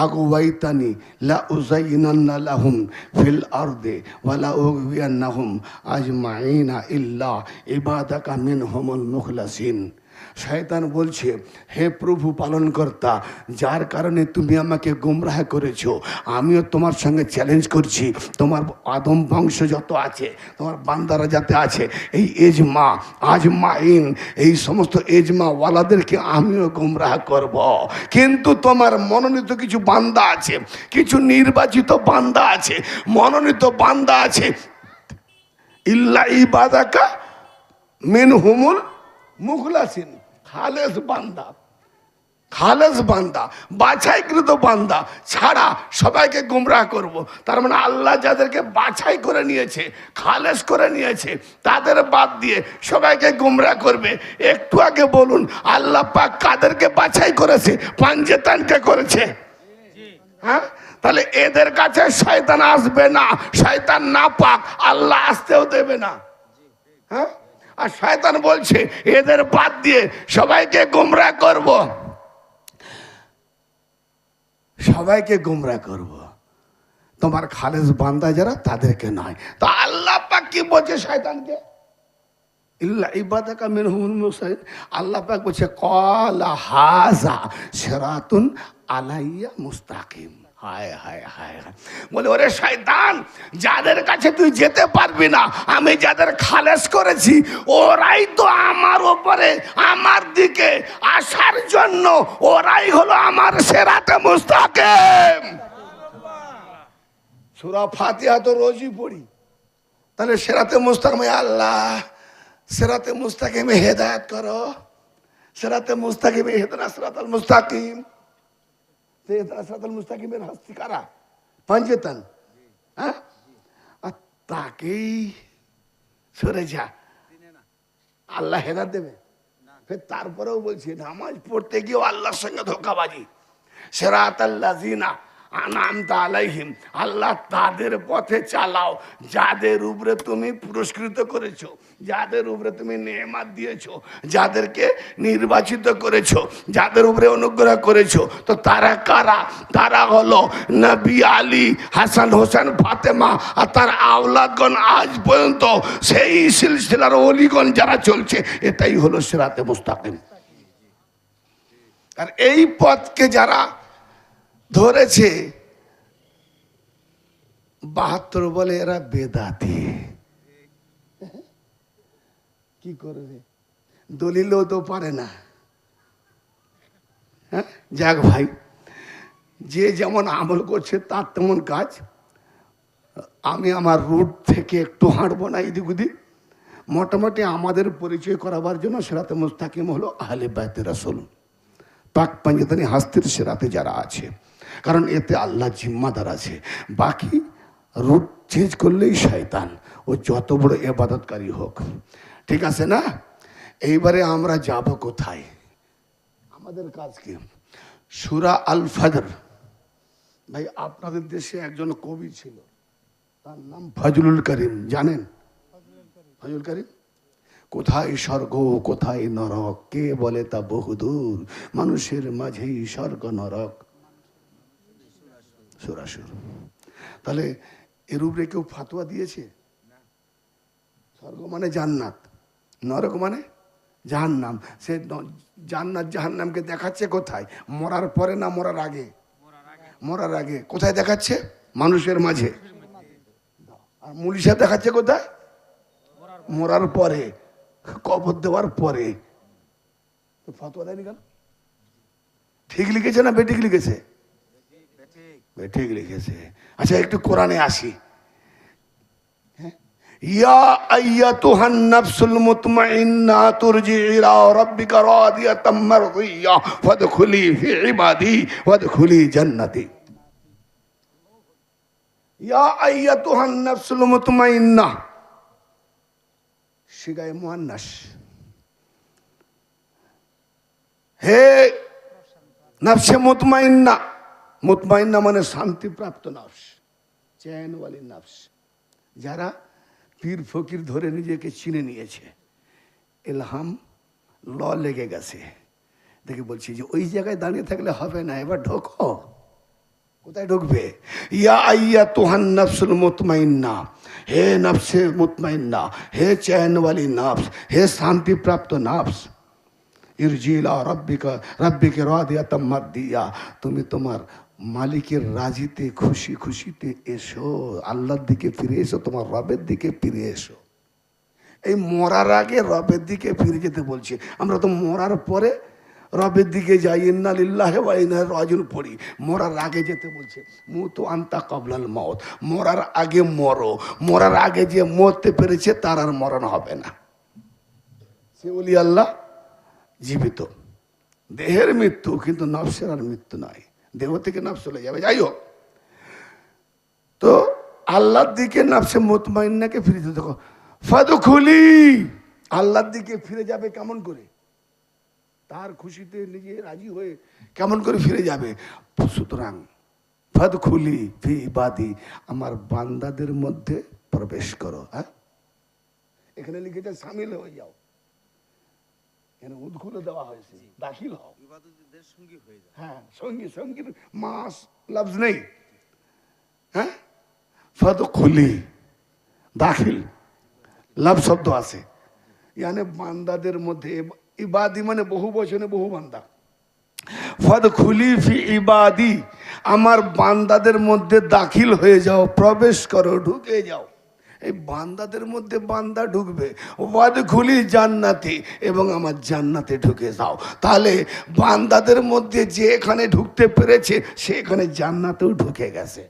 আগুওয়াইতানি লা উযায়্যিনান্না লাহুম ফিল আরদি ওয়া লা উগওয়িয়ান্নাহুম আজমাইনা ইল্লা ইবাদাকা মিনহুমুল মুখলাসিন। শয়তান বলছে, হে প্রভু পালনকর্তা, যার কারণে তুমি আমাকে গুমরাহ করেছো, আমিও তোমার সঙ্গে চ্যালেঞ্জ করছি, তোমার আদম বংশ যত আছে, তোমার বান্দারা যাতে আছে, এই এজমা আজমাইন, এই সমস্ত এজমা ওয়ালাদেরকে আমিও গুমরাহ করব। কিন্তু তোমার মনোনীত কিছু বান্দা আছে, কিছু নির্বাচিত বান্দা আছে, মনোনীত বান্দা আছে, ইল্লা ইবাদাকা মিনহুমুল মুখলাসিন, খালেস বান্দা, খালেস বান্দা, বাছাইকৃত বান্দা ছাড়া সবাইকে গুমরাহ করব। তার মানে আল্লাহ যাদেরকে বাছাই করে নিয়েছে, খালেস করে নিয়েছে, তাদের বাদ দিয়ে সবাইকে গুমরাহ করবে। একটু আগে বলুন, আল্লাহ পাক কাদেরকে বাছাই করেছে? পাঞ্জেতানকে করেছে। হ্যাঁ, তাহলে এদের কাছে শয়তান আসবে না, শয়তান না পাক আল্লাহ আসতেও দেবে না। হ্যাঁ, আর শয়তান বলছে এদের বাদ দিয়ে সবাইকে গুমরাহ করব, সবাইকে গুমরাহ করব, তোমার খালেস বান্দা যারা তাদেরকে নয়। তো আল্লাহ পাক কি বলছে শয়তানকে? ইল্লা ইবাদাকা মিনহুমুল মুখলাসিন। আল্লাহ পাক বলছে ক্বালা হাযা সিরাতুন আলাইয়া মুস্তাকিম। হায় হায় হায় হায়, বলে ওরে শয়তান, যাদের কাছে তুই যেতে পারবি না, আমি যাদের খালেস করেছি ওরাই তো আমার ওপরে, আমার দিকে আসার জন্য ওরাই হলো আমার সিরাতে মুস্তাকিম। সূরা ফাতিহা তো রোজই পড়ি, তাহলে সিরাতে মুস্তাকিম, আল্লাহ সিরাতে মুস্তাকিমে হেদায়েত করো, সিরাতে মুস্তাকিমে ইহদিনা সিরাতাল মুস্তাকিম। সিরাতাল মুস্তাকিমের হস্তি কারা? পাঞ্জেতান। হ্যাঁ, আর তাকেই সরে যা, আল্লাহ হেদায়েত দেবে? ফের তারপরেও বলছি নামাজ পড়তে গিয়েও আল্লাহর সঙ্গে ধোঁকাবাজি। সিরাতাল্লাযিনা আনআমতা আলাইহিম, আল্লাহ তাদের পথে চালাও যাদের উপরে তুমি পুরস্কৃত করেছো, যাদের উপরে তুমি নেয়ামত দিয়েছো, যাদেরকে নির্বাচিত করেছো, যাদের উপরে অনুগ্রহ করেছো। তো তারা কারা? তারা হলো নবী আলী, হাসান, হোসেন, ফাতেমা আর তার আওলাদগণ, আজ পর্যন্ত সেই সিলসিলার অলিগণ যারা চলছে, এটাই হলো সিরাতে মুস্তাকিম। আর এই পথকে যারা ধরেছে ৭২ বলে এরা বেদাতি। কি করবে, দলিলও তো পারে না। হ্যাঁ, যাক ভাই, যে যেমন আমল করছে তার তেমন কাজ। আমি আমার রুট থেকে একটু হাঁটবো না এদিক ওদিক। মোটামুটি আমাদের পরিচয় করাবার জন্য সিরাতে মুস্তাকিম হলো আহলে বাইতে রাসূল, পাক পাঞ্জেতানি হাস্তির সিরাতে যারা আছে, কারণ এতে আল্লাহ জিম্মাদার আছে। বাকি রুট চেঞ্জ করলেই শয়তান, ও যত বড় ইবাদতকারী হোক। ঠিক আছে না? এইবারে আমরা যাব কোথায়? আমাদের কাজ কি? সূরা আল ফজর। ভাই, আপনাদের দেশে একজন কবি ছিল, তার নাম ফজলুল করিম, জানেন? ফজলুল করিম। কোথায় স্বর্গ কোথায় নরক, কে বলে তা বহুদূর, মানুষের মাঝেই স্বর্গ নরক সুরাসুর। তাহলে এর উপরে কেউ ফাতোয়া দিয়েছে? স্বর্গ মানে জান্নাত, নরক মানে জাহান্নাম। সে জান্নাত জাহান্নামকে দেখাচ্ছে কোথায়? মরার পরে না মরার আগে? মরার আগে। কোথায় দেখাচ্ছে? মানুষের মাঝে। আর মুলিশা দেখাচ্ছে কোথায়? মরার পরে, কবর দেওয়ার পরে। তো ফতোয়া দেয়নি কেন? ঠিক লিখেছে না বেঠিক লিখেছে? বেঠিক লিখেছে। আচ্ছা, একটু কোরআনে আসি। ইয়া আইয়াতুহান নাফসুল মুতমাইন্না তুরজিই ইলা রাব্বিকা রাদিয়াতাম মারদিয়া ফাদখুলি ফি ইবাদি ওয়াদখুলি জান্নাতি। ইয়া আইয়াতুহান নাফসুল মুতমাইন্না, সিগায়ে মুআন্নাস। হে নফসে মুতমাইন্না, মুতমাইন্না মানে শান্তিপ্রাপ্ত নফস। চ্যানওয়ালি নফস, যারা পীর ফকির ধরে নিজেকে চিনে নিয়েছে, এলহাম ল লেগে গেছে, দেখে বলছি যে ওই জায়গায় দাঁড়িয়ে থাকলে হবে না, এবার ঢোকো। কোথায় ঢুকবে? ইয়া আইয়া তুহান নফসুল মুতমাইন্না, হে নফসে মুতমাইন্না, হে চ্যানওয়ালি নফস, হে শান্তিপ্রাপ্ত নফস, ইরজিলা রব্বিকে রাদিয়াতাম মারদিয়া, তুমি তোমার মালিকের রাজিতে খুশি খুশিতে এসো, আল্লাহর দিকে ফিরে এসো, তোমার রবের দিকে ফিরে এসো। এই মরার আগে রবের দিকে ফিরে যেতে বলছে। আমরা তো মরার পরে রবের দিকে যাই, ইন্না লিল্লাহি ওয়া ইন্না ইলাইহি রাজিউন পড়ি। মরার আগে যেতে বলছে, মুতু আনতা ক্বাবলাল মাউত, মরার আগে মরো। মরার আগে যে মরতে পেরেছে তার আর মরণ হবে না। সে ওলি আল্লাহ জীবিত, দেহের মৃত্যু, কিন্তু নফসের আর মৃত্যু নয়, দেহ থেকে নফস চলে যাবে। যাই হোক, তো আল্লাহর দিকে নফসে মুতমাইন্নাকে ফিরে যেতে দেখো, ফাদখুলি, আল্লাহর দিকে ফিরে যাবে কেমন করে? তার খুশিতে নিজে রাজি হয়ে কেমন করে ফিরে যাবে? সুতরাং ফাদখুলি ফি ইবাদি, আমার বান্দাদের মধ্যে প্রবেশ করো। হ্যাঁ, এখানে লিখেছে সামিল হয়ে যাও, এখানে উদ্খুলে দেওয়া হয়েছে, দাখিল হও, ইবাদতদের সঙ্গী হয়ে যাও। হ্যাঁ, সঙ্গী, সঙ্গীর মাস লফজ নেই। হ্যাঁ, ফাদখুলি, দাখিল লাভ শব্দ আছে, ইয়ানে বান্দাদের মধ্যে, ইবাদি মানে বহু বচনে বহু বান্দা। ফাদখুলি ফি ইবাদি, আমার বান্দাদের মধ্যে দাখিল হয়ে যাও, প্রবেশ করো, ঢুকে যাও। এই বান্দাদের মধ্যে বান্দা ঢুকবে, ওয়াদখুলি জান্নাতি, এবং আমার জান্নাতে ঢুকে যাও। তাহলে বান্দাদের মধ্যে যে এখানে ঢুকতে পেরেছে সে এখানে জান্নাতেও ঢুকে গেছে।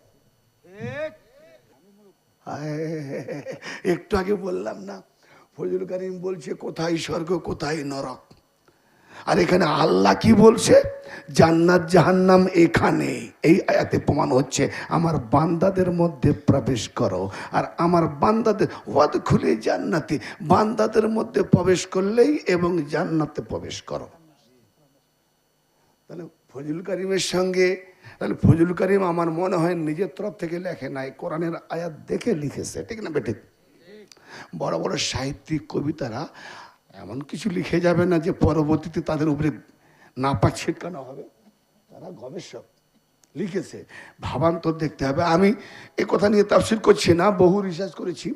একটু আগে বললাম না, ফজলুল কারীম বলছে কোথায় স্বর্গ কোথায় নরক, আর এখানে আল্লাহ কি বলছে? জান্নাত জাহান্নাম এখানে। এই আয়াতে প্রমাণ হচ্ছে আমার বান্দাদের মধ্যে প্রবেশ করো, আর আমার বান্দাদের ওয়াদখুলি জান্নাতি, বান্দাদের মধ্যে প্রবেশ করলেই এবং জান্নাতে প্রবেশ করো। তাহলে ফজলুল কারীমের সঙ্গে, তাহলে ফজলুল কারীম আমার মনে হয় নিজের তরফ থেকে লেখে নাই, কোরআনের আয়াত দেখে লিখেছে, ঠিক না বেঠিক? বড় বড় সাহিত্যিক কবিতারা এমন কিছু লিখে যাবে না যে পরবর্তীতে তাদের উপরে নাপাক ছিটকানো হবে। তারা গবেষক লিখেছে, ভাবান্তর দেখতে হবে। আমি এ কথা নিয়ে তাফসীর করছি না, বহু রিসার্চ করেছি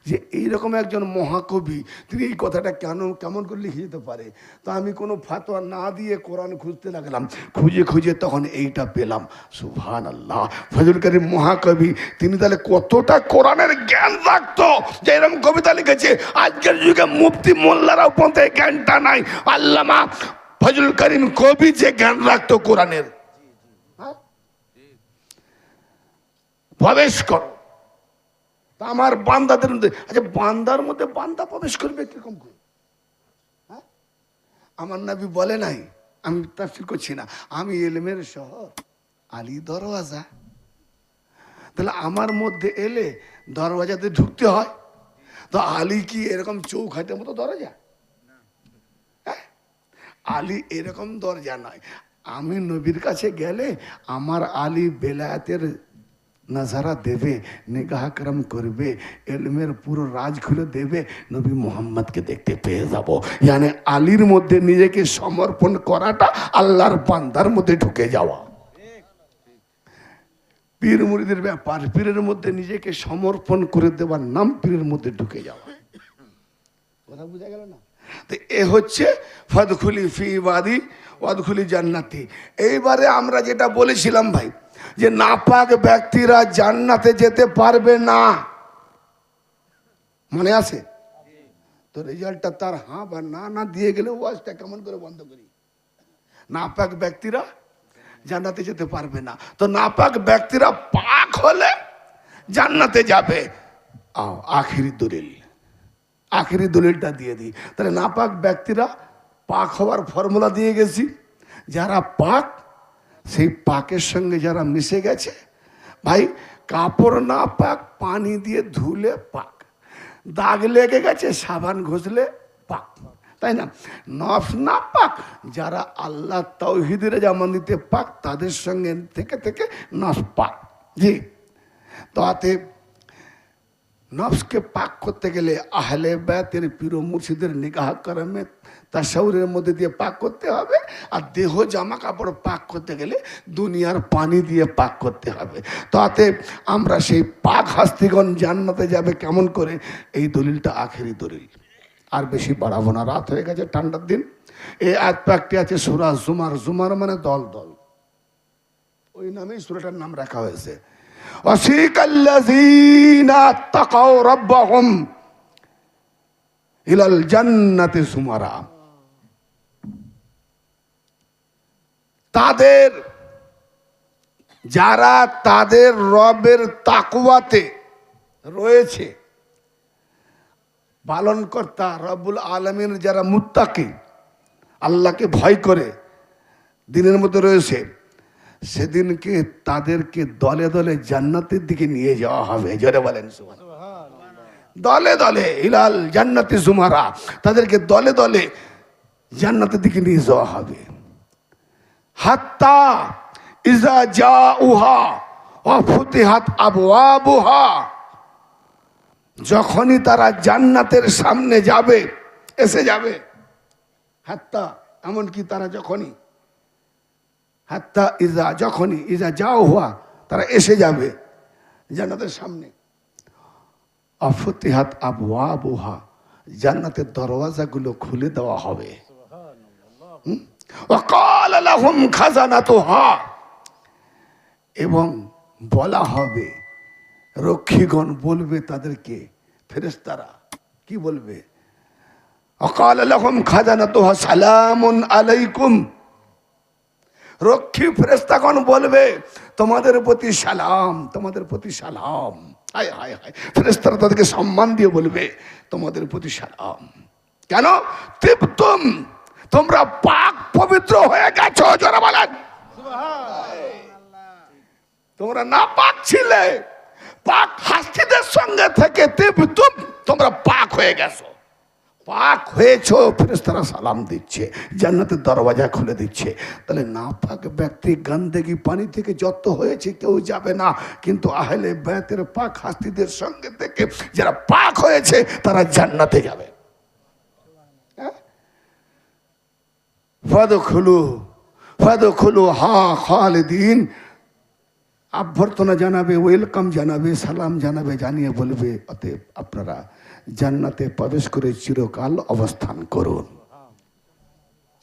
যে এইরকম একজন মহাকবি, তিনি এই কথাটা কেমন করে লিখে যেতে পারে। তো আমি কোনো ফাতোয়া না দিয়ে কোরআন খুঁজতে লাগলাম, খুঁজে খুঁজে তখন এইটা পেলাম। সুবহানাল্লাহ, ফজলুল কারীম মহাকবি, তিনি তাহলে কতটা কোরআনের জ্ঞান রাখতো যে এরকম কবিতা লিখেছে। আজকের যুগে মুফতি মোল্লারাও পর্যন্ত এই জ্ঞানটা নাই। আল্লামা ফজলুল কারীম কবি যে জ্ঞান রাখতো কোরআনের। প্রবেশ করো, আমার বান্দাদের মধ্যে। আচ্ছা, বান্দার মধ্যে বান্দা প্রবেশ করবে কিরকম করে? হ্যাঁ, আমার নবী বলে নাই, আমি তাফসীর করছি না, আমি ইলমের শহর, আলী দরওয়াজা। তাহলে আমার মধ্যে এলে দরওয়াজাতে ঢুকতে হয়। তো আলী কি এরকম চৌখাটের মতো দরজা? হ্যাঁ, আলী এরকম দরজা নয়। আমি নবীর কাছে গেলে আমার আলী বেলায়েতের নাজারা দেবে, নিগাহ করম করবে, ইলমের পুরো রাজ খুলে দেবে, নবী মোহাম্মদকে দেখতে পেয়ে যাব। মানে আলীর মধ্যে নিজেকে সমর্পণ করাটা আল্লাহর বান্দার মধ্যে ঢুকে যাওয়া। পীর মুরিদের ব্যাপার, পীরের মধ্যে নিজেকে সমর্পণ করে দেওয়ার নাম পীরের মধ্যে ঢুকে যাওয়া। কথা বোঝা গেল না? তো এ হচ্ছে ফাদখুলি ফি ইবাদি ওয়াদখুলি জান্নাতি। এইবারে আমরা যেটা বলেছিলাম ভাই, যে নাপাক ব্যক্তিরা জান্নাতে যেতে পারবে না, মনে আছে তো? রেজাল্টটা তার হ্যাঁ বা না না দিয়ে গেলে ওয়াজটা কেমন করে বন্ধ করি? নাপাক ব্যক্তিরা জান্নাতে যেতে পারবে না। তো নাপাক ব্যক্তিরা পাক হলে জান্নাতে যাবে। আখিরি দলিলটা দিয়ে দিই। তাহলে নাপাক ব্যক্তিরা পাক হওয়ার ফর্মুলা দিয়ে গেছি। যারা পাক, সেই পাকের সঙ্গে যারা মিশে গেছে, ভাই কাপড় না পাক, পানি দিয়ে ধুলে পাক, দাগ লেগে গেছে সাবান ঘষলে পাক, তাই না? নফস না পাক, যারা আল্লাহ তাওহীদের জামান দিতে পাক, তাদের সঙ্গে থেকে থেকে নফস পাক। জি, তো অতএব নফসকে পাক করতে গেলে আহলে বায়াতের পীর মুর্শিদের নিগাহ কারামে তাসাউরের মধ্যে দিয়ে পাক করতে হবে। আর দেহ জামা কাপড় পাক করতে গেলে দুনিয়ার পানি দিয়ে পাক করতে হবে। তো অতএব আমরা সেই পাক হাস্তিগণ জান্নাতে যাবে কেমন করে, এই দলিলটা আখেরি দলিল। আর বেশি বাড়াবো না, রাত হয়ে গেছে, ঠান্ডার দিন। এই আয়াত পাকটি আছে সূরা জুমার। জুমার মানে দল দল, ওই নামেই সূরাটার নাম রাখা হয়েছে। ওয়াসিকাল্লাযীনা তাকাউ রাব্বাহুম ইলাল জান্নাতি যুমারা। তাদের যারা তাদের রবের তাকওয়াতে রয়েছে, পালনকর্তা রব্বুল আলামিন যারা মুত্তাকি, আল্লাহকে ভয় করে দিনের মধ্যে রয়েছে, সেদিনকে তাদেরকে দলে দলে জান্নাতের দিকে নিয়ে যাওয়া হবে। জোরে বলেন সুবহানাল্লাহ। দলে দলে ইলাল জান্নাতি যুমারা, তাদেরকে দলে দলে জান্নাতের দিকে নিয়ে যাওয়া হবে। হাত্তা ইজা জাউহা ওয়া ফুতিহাত আবওয়াবুহা, যখনই তারা জান্নাতের সামনে যাবে, এসে যাবে। হাত্তা এমনকি তারা যখনই, হাত্তা ইজা যখনই, ইজা যাও হওয়া, তারা এসে যাবে জান্নাতের সামনে। আফতিহাত আবওয়াবুহা, জান্নাতের দরওয়াজাগুলো খুলে দেওয়া হবে। ওয়া ক্বালা লাহুম খাজানাতুহা, এবং বলা হবে, রক্ষীগণ বলবে তাদেরকে, ফেরেশতারা কি বলবে? ওয়া ক্বালা লাহুম খাজানাতুহা সালামুন আলাইকুম, রক্ষী ফেরেশতাগণ বলবে তোমাদের প্রতি সালাম, তোমাদের প্রতি সালাম। হায় হায় হায়, ফেরেশতারা তাদেরকে সম্মান দিয়ে বলবে তোমাদের প্রতি সালাম। কেন? তিবতুম, তোমরা পাক পবিত্র হয়ে গেছো। যারা বলেন তোমরা না পাক ছিলে, পাক হাস্তিদের সঙ্গে থেকে তিবতুম, তোমরা পাক হয়ে গেছো, পাক হয়েছো। ফেরেশতারা সালাম দিচ্ছে, জান্নাতের দরওয়াজা খুলে দিচ্ছে। তাহলে না পাক ব্যক্তি গন্দেগি পানি থেকে যত হয়েছে কেউ যাবে না, কিন্তু আহলে বায়াতের পাক হাস্তিদের সঙ্গে থেকে যারা পাক হয়েছে তারা জান্নাতে যাবে। ফাদখুলু হা খালিদিন, অভ্যর্থনা জানাবে, ওয়েলকাম জানাবে, সালাম জানাবে, জানিয়ে বলবে অতএব আপনারা জান্নাতে প্রবেশ করে চিরকাল অবস্থান করুন,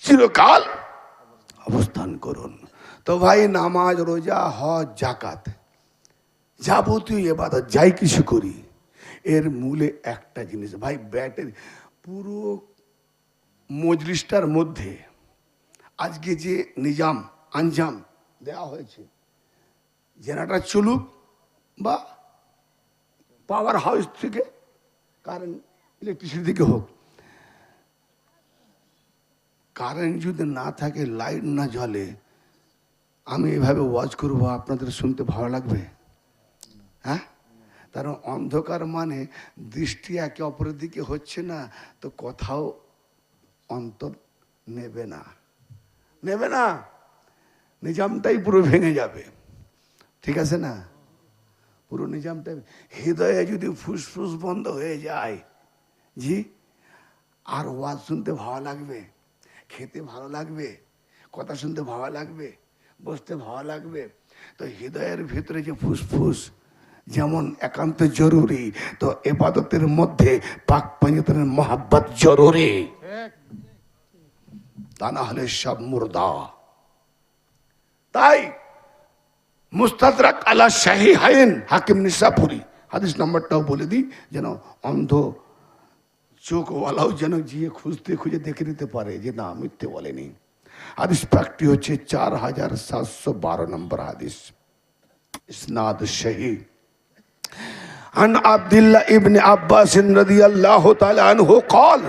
চিরকাল অবস্থান করুন। তো ভাই, নামাজ, রোজা, হজ, যাকাত, যাবতীয় ইবাদত যাই কিছু করি, এর মূলে একটা জিনিস ভাই, ব্যাটের পুরো মজলিসটার মধ্যে আজকে যে নিজাম আঞ্জাম দেওয়া হয়েছে, জেনারেটর চলুক বা পাওয়ার হাউস থেকে কারেন্ট ইলেকট্রিসিটি থেকে হোক, কারেন্ট যদি না থাকে, লাইট না জ্বলে, আমি এভাবে ওয়াজ করবো, আপনাদের শুনতে ভালো লাগবে? হ্যাঁ, কারণ অন্ধকার মানে দৃষ্টি একে অপরের দিকে হচ্ছে না, তো কথাও অন্তর নেবে না, নেবে না, নিজামটাই পুরো ভেঙে যাবে। ঠিক আছে না? পুরো নিজামটা, হৃদয়ে যদি ফুসফুস বন্ধ হয়ে যায়, জি, আর ওয়াজ শুনতে ভালো লাগবে, খেতে ভালো লাগবে, কথা শুনতে ভালো লাগবে, বসতে ভালো লাগবে। তো হৃদয়ের ভিতরে যে ফুসফুস যেমন একান্ত জরুরি, তো ইবাদতের মধ্যে পাক পাঞ্জাতের মহাব্বত জরুরি, তা না হলে সব মুর্দা। তাই মুস্তাদরাক আলা সাহিহাইন, হাকিম নিসাপুরি হাদিস নাম্বারটাও বলে দিই, যেন অন্ধ চোখওয়ালাও যেন গিয়ে খুঁজতে খুঁজে দেখে নিতে পারে যে না, মিথ্যে বলেনি। হাদিস পাকটি হচ্ছে 4712 নম্বর হাদিস, ইসনাদ সহি। عن عبد الله ابن عباس رضي الله تعالى عنه قال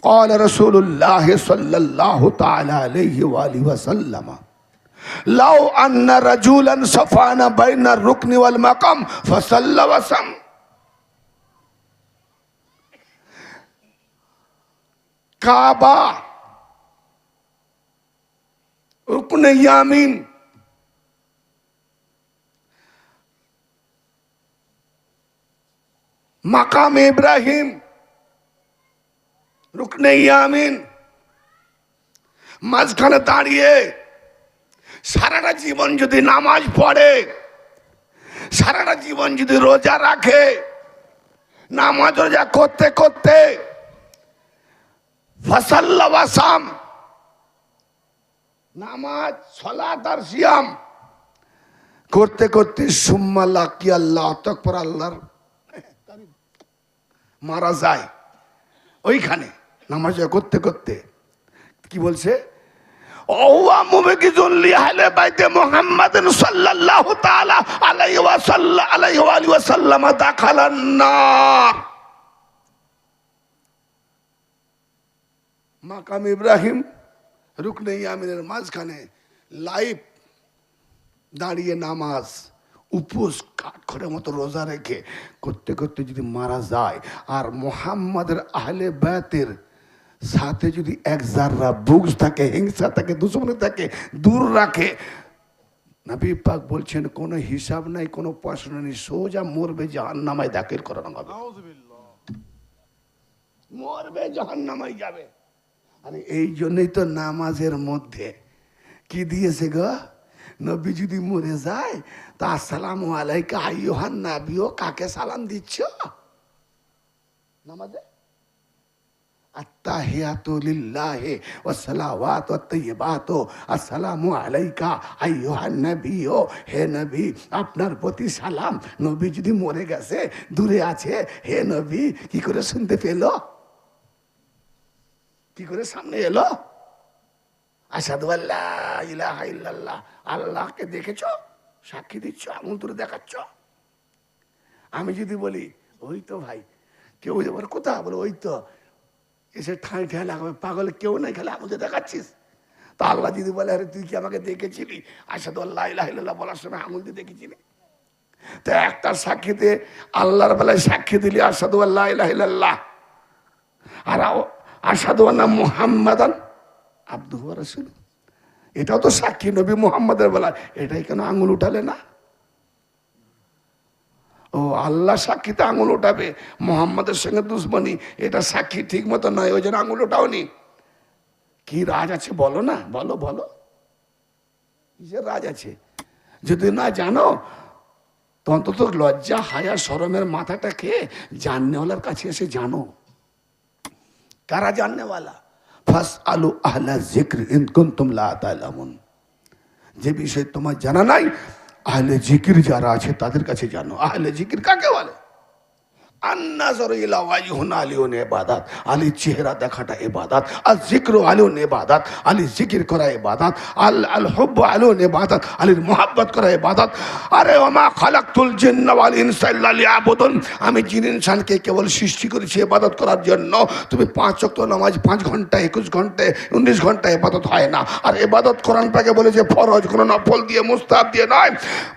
قال رسول الله صلى الله تعالى عليه وآله وسلم لو أن رجلا صفان بين الركن والمقام فصلى وسم কাবা, রুকনে ইয়ামিন মাকাম ইব্রাহিম, রুকনে ইয়ামিন, মাঝখানে দাঁড়িয়ে সারাটা জীবন যদি নামাজ পড়ে, সারাটা জীবন যদি রোজা রাখে, নামাজ রোজা করতে করতে ফাসাল্লা ওয়াসাম, নামাজ সালাত আর সিয়াম করতে করতে সুম্মা লাকি আল্লাহ, তকপর আল্লাহর মারা যায়, ওইখানে নামাজ করতে করতে কি বলছে, মাকাম ইব্রাহিম রুকনে ইয়ামিনের মাঝখানে লাইভ দাঁড়িয়ে নামাজ উপোস কাঠখড়ের মতো রোজা রেখে করতে করতে যদি মারা যায়, আর মুহাম্মাদের আহলে বায়াতের সাথে যদি এক জাররা বুগজ থাকে, হিংসা থাকে, দুশ্মনী থাকে, দূর রাখে, নবী পাক বলছেন কোনো হিসাব নাই, কোনো প্রশ্ন নেই, সোজা মরবে জাহান্নামায় দাখিল করানো হবে, মরবে জাহান্নামায় যাবে। আরে এই জন্যই তো নামাজের মধ্যে কি দিয়েছে গো, নবী যদি মরে যায় তা আসসালামু আলাইকা আইয়ুহান নাবিয়্যু, কাকে সালাম দিচ্ছ নামাজে? আত্তাহিয়াতু লিল্লাহি ওয়াস সালাওয়াতু ওয়াত তাইয়্যিবাতু আসসালামু আলাইকা আইয়ুহান নাবিয়্যু, হে নবী আপনার প্রতি সালাম। নবী যদি মরে গেছে, দূরে আছে, হে নবী কি করে শুনতে পেল, কি করে সামনে এলো? আশহাদু আল্লা ইলাহা ইল্লাল্লাহ, আল্লাহকে দেখেছ, সাক্ষী দিচ্ছ, আঙুল তুলে দেখাচ্ছ। আমি যদি বলি ওই তো ভাই, কেউ এবার কোথায় বলে ওই তো, এসে ঠাঁই ঠাঁই লাগাবে, পাগল কেউ নাই, খেলে আঙুল দিয়ে দেখাচ্ছিস। তা আল্লাহ যদি বলে আরে তুই কি আমাকে দেখেছিলি, আশহাদু আল্লা ইলাহা ইল্লাল্লাহ বলার সময় আঙুল দিয়ে দেখেছিলি? তো একটার সাক্ষীতে আল্লাহর বেলায় সাক্ষী দিলি আশহাদু আল্লা ইলাহা ইল্লাল্লাহ, আর আশহাদু আন্না মুহাম্মাদান আবদুহু ওয়া রাসূলুহু, এটাও তো সাক্ষী নবী মুহাম্মাদের বেলায়, এটাই কেন আঙুল উঠালে না? ও আল্লাহ সাক্ষীতে আঙুল উঠাবে, মুহাম্মাদের সঙ্গে দুশ্মনী, এটা সাক্ষী ঠিক মতো নয়, ওই জন্য আঙুল উঠাওনি। কি রাজ আছে বলো না, বলো বলো, কিসের রাজ আছে? যদি না জানো তো অন্তত লজ্জা হায়া শরমের মাথাটা খেয়ে জাননেওয়ালার কাছে এসে জানো। কারা জাননেওয়ালা? ফাসআলু আহলা যিকর ইন কুনতুম লা তা'লামুন, যে বিষয় তোমার জানা নাই আহলে জিকির যারা আছে তাদের কাছে জানো। আহলে জিকির কাকে বলে? আন-নাযরু ইলা ওয়াজহিন আলিউন ইবাদত, আলী চেহারা দেখাটা ইবাদত, আর যিকরু আলিউন ইবাদত, আলী জিকির করা ইবাদত, আল হুব্বু আলিউন ইবাদত, আলীর মোহাব্বত করা ইবাদত। আরে ওমা খালাকতুল জিন্না ওয়াল ইনসা ইল্লা লিয়াবুদুন, আমি জিন ইনসানকে কেবল সৃষ্টি করেছি ইবাদত করার জন্য। তুমি 5 ওয়াক্ত নামাজ 5 ঘন্টা 21 ঘন্টা 19 ঘন্টা ইবাদত হয় না। আর ইবাদত কোরআন পাকে বলেছে ফরজ, কোনো নফল দিয়ে মুস্তাহাব দিয়ে নয়।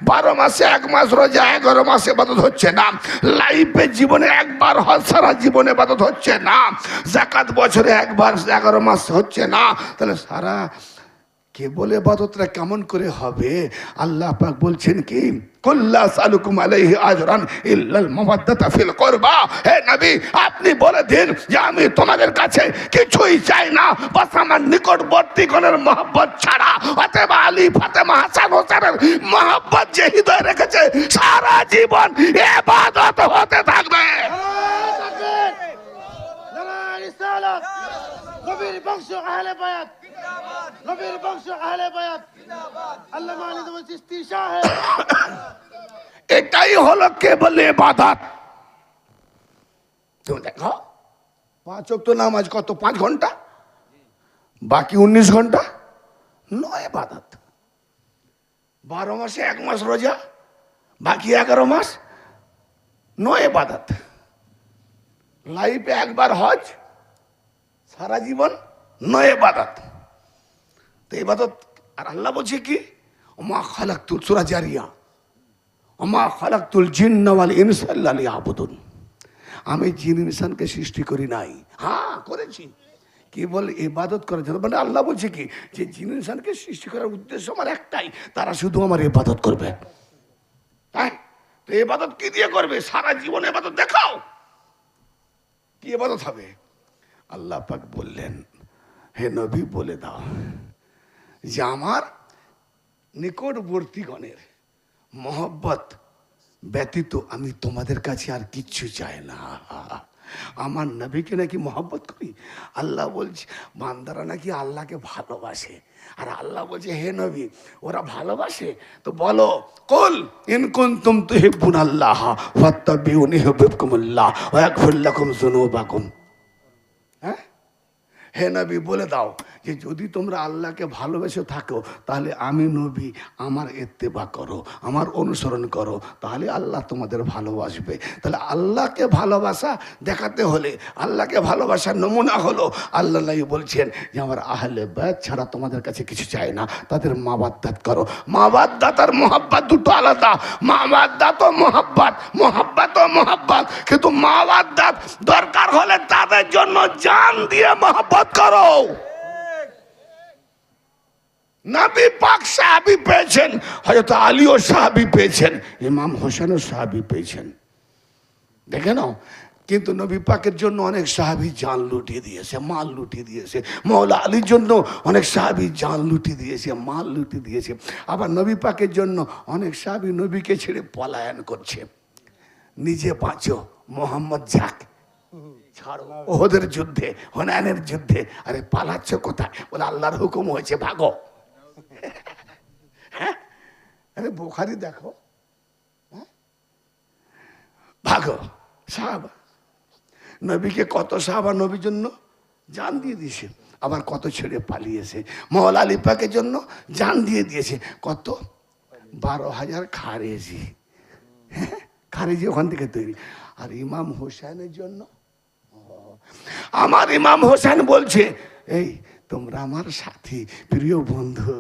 12 মাসে 1 মাস রোজা, 11 মাসে ইবাদত হচ্ছে না। লাইফে জীবনে একবার হজ, সারা জীবনে ইবাদত হচ্ছে না। যাকাত বছরে একবার 11 মাস হচ্ছে না, তাহলে সারা কেবল ইবাদতটা কেমন করে হবে? আল্লাহ পাক বলছেন কি, কুল্লা সালুকুম আলাইহি আজরান ইল্লাল মাওয়াদ্দাতা ফিল কুরবা, হে নবী আপনি বলে দিন যে আমি তোমাদের কাছে কিছুই চাই না, বাস আমার নিকটবর্তী গণের মহব্বত ছাড়া। অতএব আলী ফাতেমা হাসান হোসেনের মহব্বত যে হৃদয়ে রেখেছে, সারা জীবন ইবাদত হতে থাকবে। নবীর বংশ আহলে বায়াত, নবীর বংশ আহলে বায়াত, আল্লামা আলী দেওয়ান চিশতি সাহেব। এটাই হলো কেবল ইবাদত। তুমি দেখো 5 ওয়াক্ত নামাজ কত, 5 ঘন্টা, বাকি 19 ঘন্টা নয় ইবাদত। 12 মাসে 1 মাস রোজা, বাকি 11 মাস নয় ইবাদত। লাইফে একবার হজ, সারা জীবন নয় ইবাদত। তো ইবাদত, আর আল্লাহ বলছে কি, ওমা খালাকতুল, সূরা জারিয়া, ওমা খালাকতুল জিন্না ওয়াল ইনসা ইল্লা লিয়াবুদুন, আমি জিন ইনসানকে সৃষ্টি করি নাই, হ্যাঁ করেছি কেবল ইবাদত করার জন্য। মানে আল্লাহ বলছে কি, যে জিন ইনসানকে সৃষ্টি করার উদ্দেশ্য আমার একটাই, তারা শুধু আমার ইবাদত করবে। হ্যাঁ, তো ইবাদত কি দিয়ে করবে? সারা জীবন ইবাদত দেখাও, কি ইবাদত হবে? আল্লাহ পাক বললেন, হে নবী বলে দাও যে আমার নিকটবর্তীগণের মহব্বত ব্যতীত আমি তোমাদের কাছে আর কিচ্ছু চাই না। আমার নবীকে নাকি মহব্বত করি। আল্লাহ বলছে বান্দারা নাকি আল্লাহকে ভালোবাসে, আর আল্লাহ বলছে হে নবী ওরা ভালোবাসে তো বলো, কুল ইন কুনতুম তুহিব্বুনাল্লাহ ফাত্তাবিউনি ইউহিব্বুকুমুল্লাহ ওয়া ইয়াগফির লাকুম যুনুবাকুম। হ্যাঁ, হে নবী বলে দাও যে যদি তোমরা আল্লাহকে ভালোবেসে থাকো তাহলে আমি নবী আমার ইত্তেবা করো, আমার অনুসরণ করো, তাহলে আল্লাহ তোমাদের ভালোবাসবে। তাহলে আল্লাহকে ভালোবাসা দেখাতে হলে আল্লাহকে ভালোবাসার নমুনা হলো আল্লাহ নবী বলছেন যে আমার আহলে বাইত ছাড়া তোমাদের কাছে কিছু চাই না, তাদের মাওয়াদ্দাত করো। মাওয়াদ্দাত আর মোহাব্বত দুটো আলাদা। মাওয়াদ্দাত ও মোহাব্বত, মোহাব্বত ও মোহাব্বত, কিন্তু মাওয়াদ্দাত দরকার হলে তাদের জন্য জান দিয়ে মোহাব্বত করো। নবী পাক সাহাবী পেয়েছেন, হযরত আলীও সাহাবী পেয়েছেন, ইমাম হোসেনও সাহাবী পেয়েছেন, দেখে নাও। কিন্তু নবী পাকের জন্য অনেক সাহাবী জান লুটিয়ে দিয়েছে, মাল লুটিয়ে দিয়েছে। মওলা আলীর জন্য অনেক সাহাবী জান লুটিয়ে দিয়েছে, মাল লুটিয়ে দিয়েছে। আবার নবী পাকের জন্য অনেক সাহাবী নবীকে ছেড়ে পলায়ন করছে। নিজে বাঁচো, মোহাম্মদ যাক, ছাড়ো। ওহদের যুদ্ধে, হুনাইনের যুদ্ধে, আরে পালাচ্ছ কোথায়? বলে আল্লাহর হুকুম হয়েছে ভাগো। হ্যাঁ, আরে বুখারী দেখো, ভাগো। সাহাবা নবীকে কত সাহাবা নবীর জন্য জান দিয়ে দিয়েছে, আবার কত ছেড়ে পালিয়েছে। মওলা আলী পাকের জন্য জান দিয়ে দিয়েছে কত, 12,000 খারেজি। খারেজি ওখান থেকে তৈরি। আর ইমাম হোসেনের জন্য, আমার ইমাম হোসেন বলছে এই তোমরা আমার সাথী, প্রিয় বন্ধু,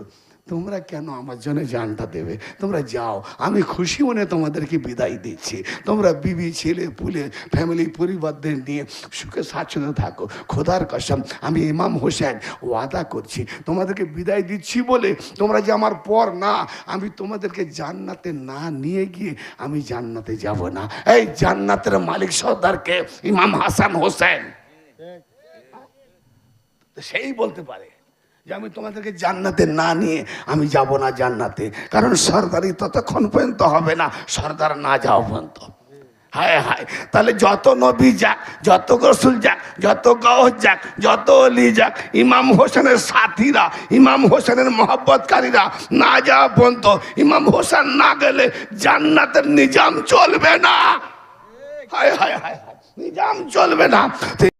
তোমরা কেন আমার জন্য জানটা দেবে? তোমরা যাও, আমি খুশি মনে তোমাদেরকে বিদায় দিচ্ছি। তোমরা বিবি, ছেলে পুলে, ফ্যামিলি, পরিবারদের নিয়ে সুখে স্বাচ্ছন্দ্যে থাকো। খোদার কসম আমি ইমাম হোসেন ওয়াদা করছি তোমাদেরকে বিদায় দিচ্ছি বলে তোমরা যে আমার পর না, আমি তোমাদেরকে জান্নাতে না নিয়ে গিয়ে আমি জান্নাতে যাব না। এই জান্নাতের মালিক সর্দারকে ইমাম হাসান হোসেন, সেই বলতে পারে যে আমি তোমাদেরকে জান্নাতে না নিয়ে আমি যাব না জান্নাতে, কারণ সর্দারি ততক্ষণ পর্যন্ত হবে না সর্দার না যাওয়া পর্যন্ত। হায় হায়, তাহলে যত নবী যাক, যত রসুল যাক, যত গাওস যাক, যত অলি যাক, ইমাম হোসেনের সাথীরা, ইমাম হোসেনের মহব্বতকারীরা না যাওয়া পর্যন্ত, ইমাম হোসেন না গেলে জান্নাতের নিজাম চলবে না। হায় হায় হায়, নিজাম চলবে না।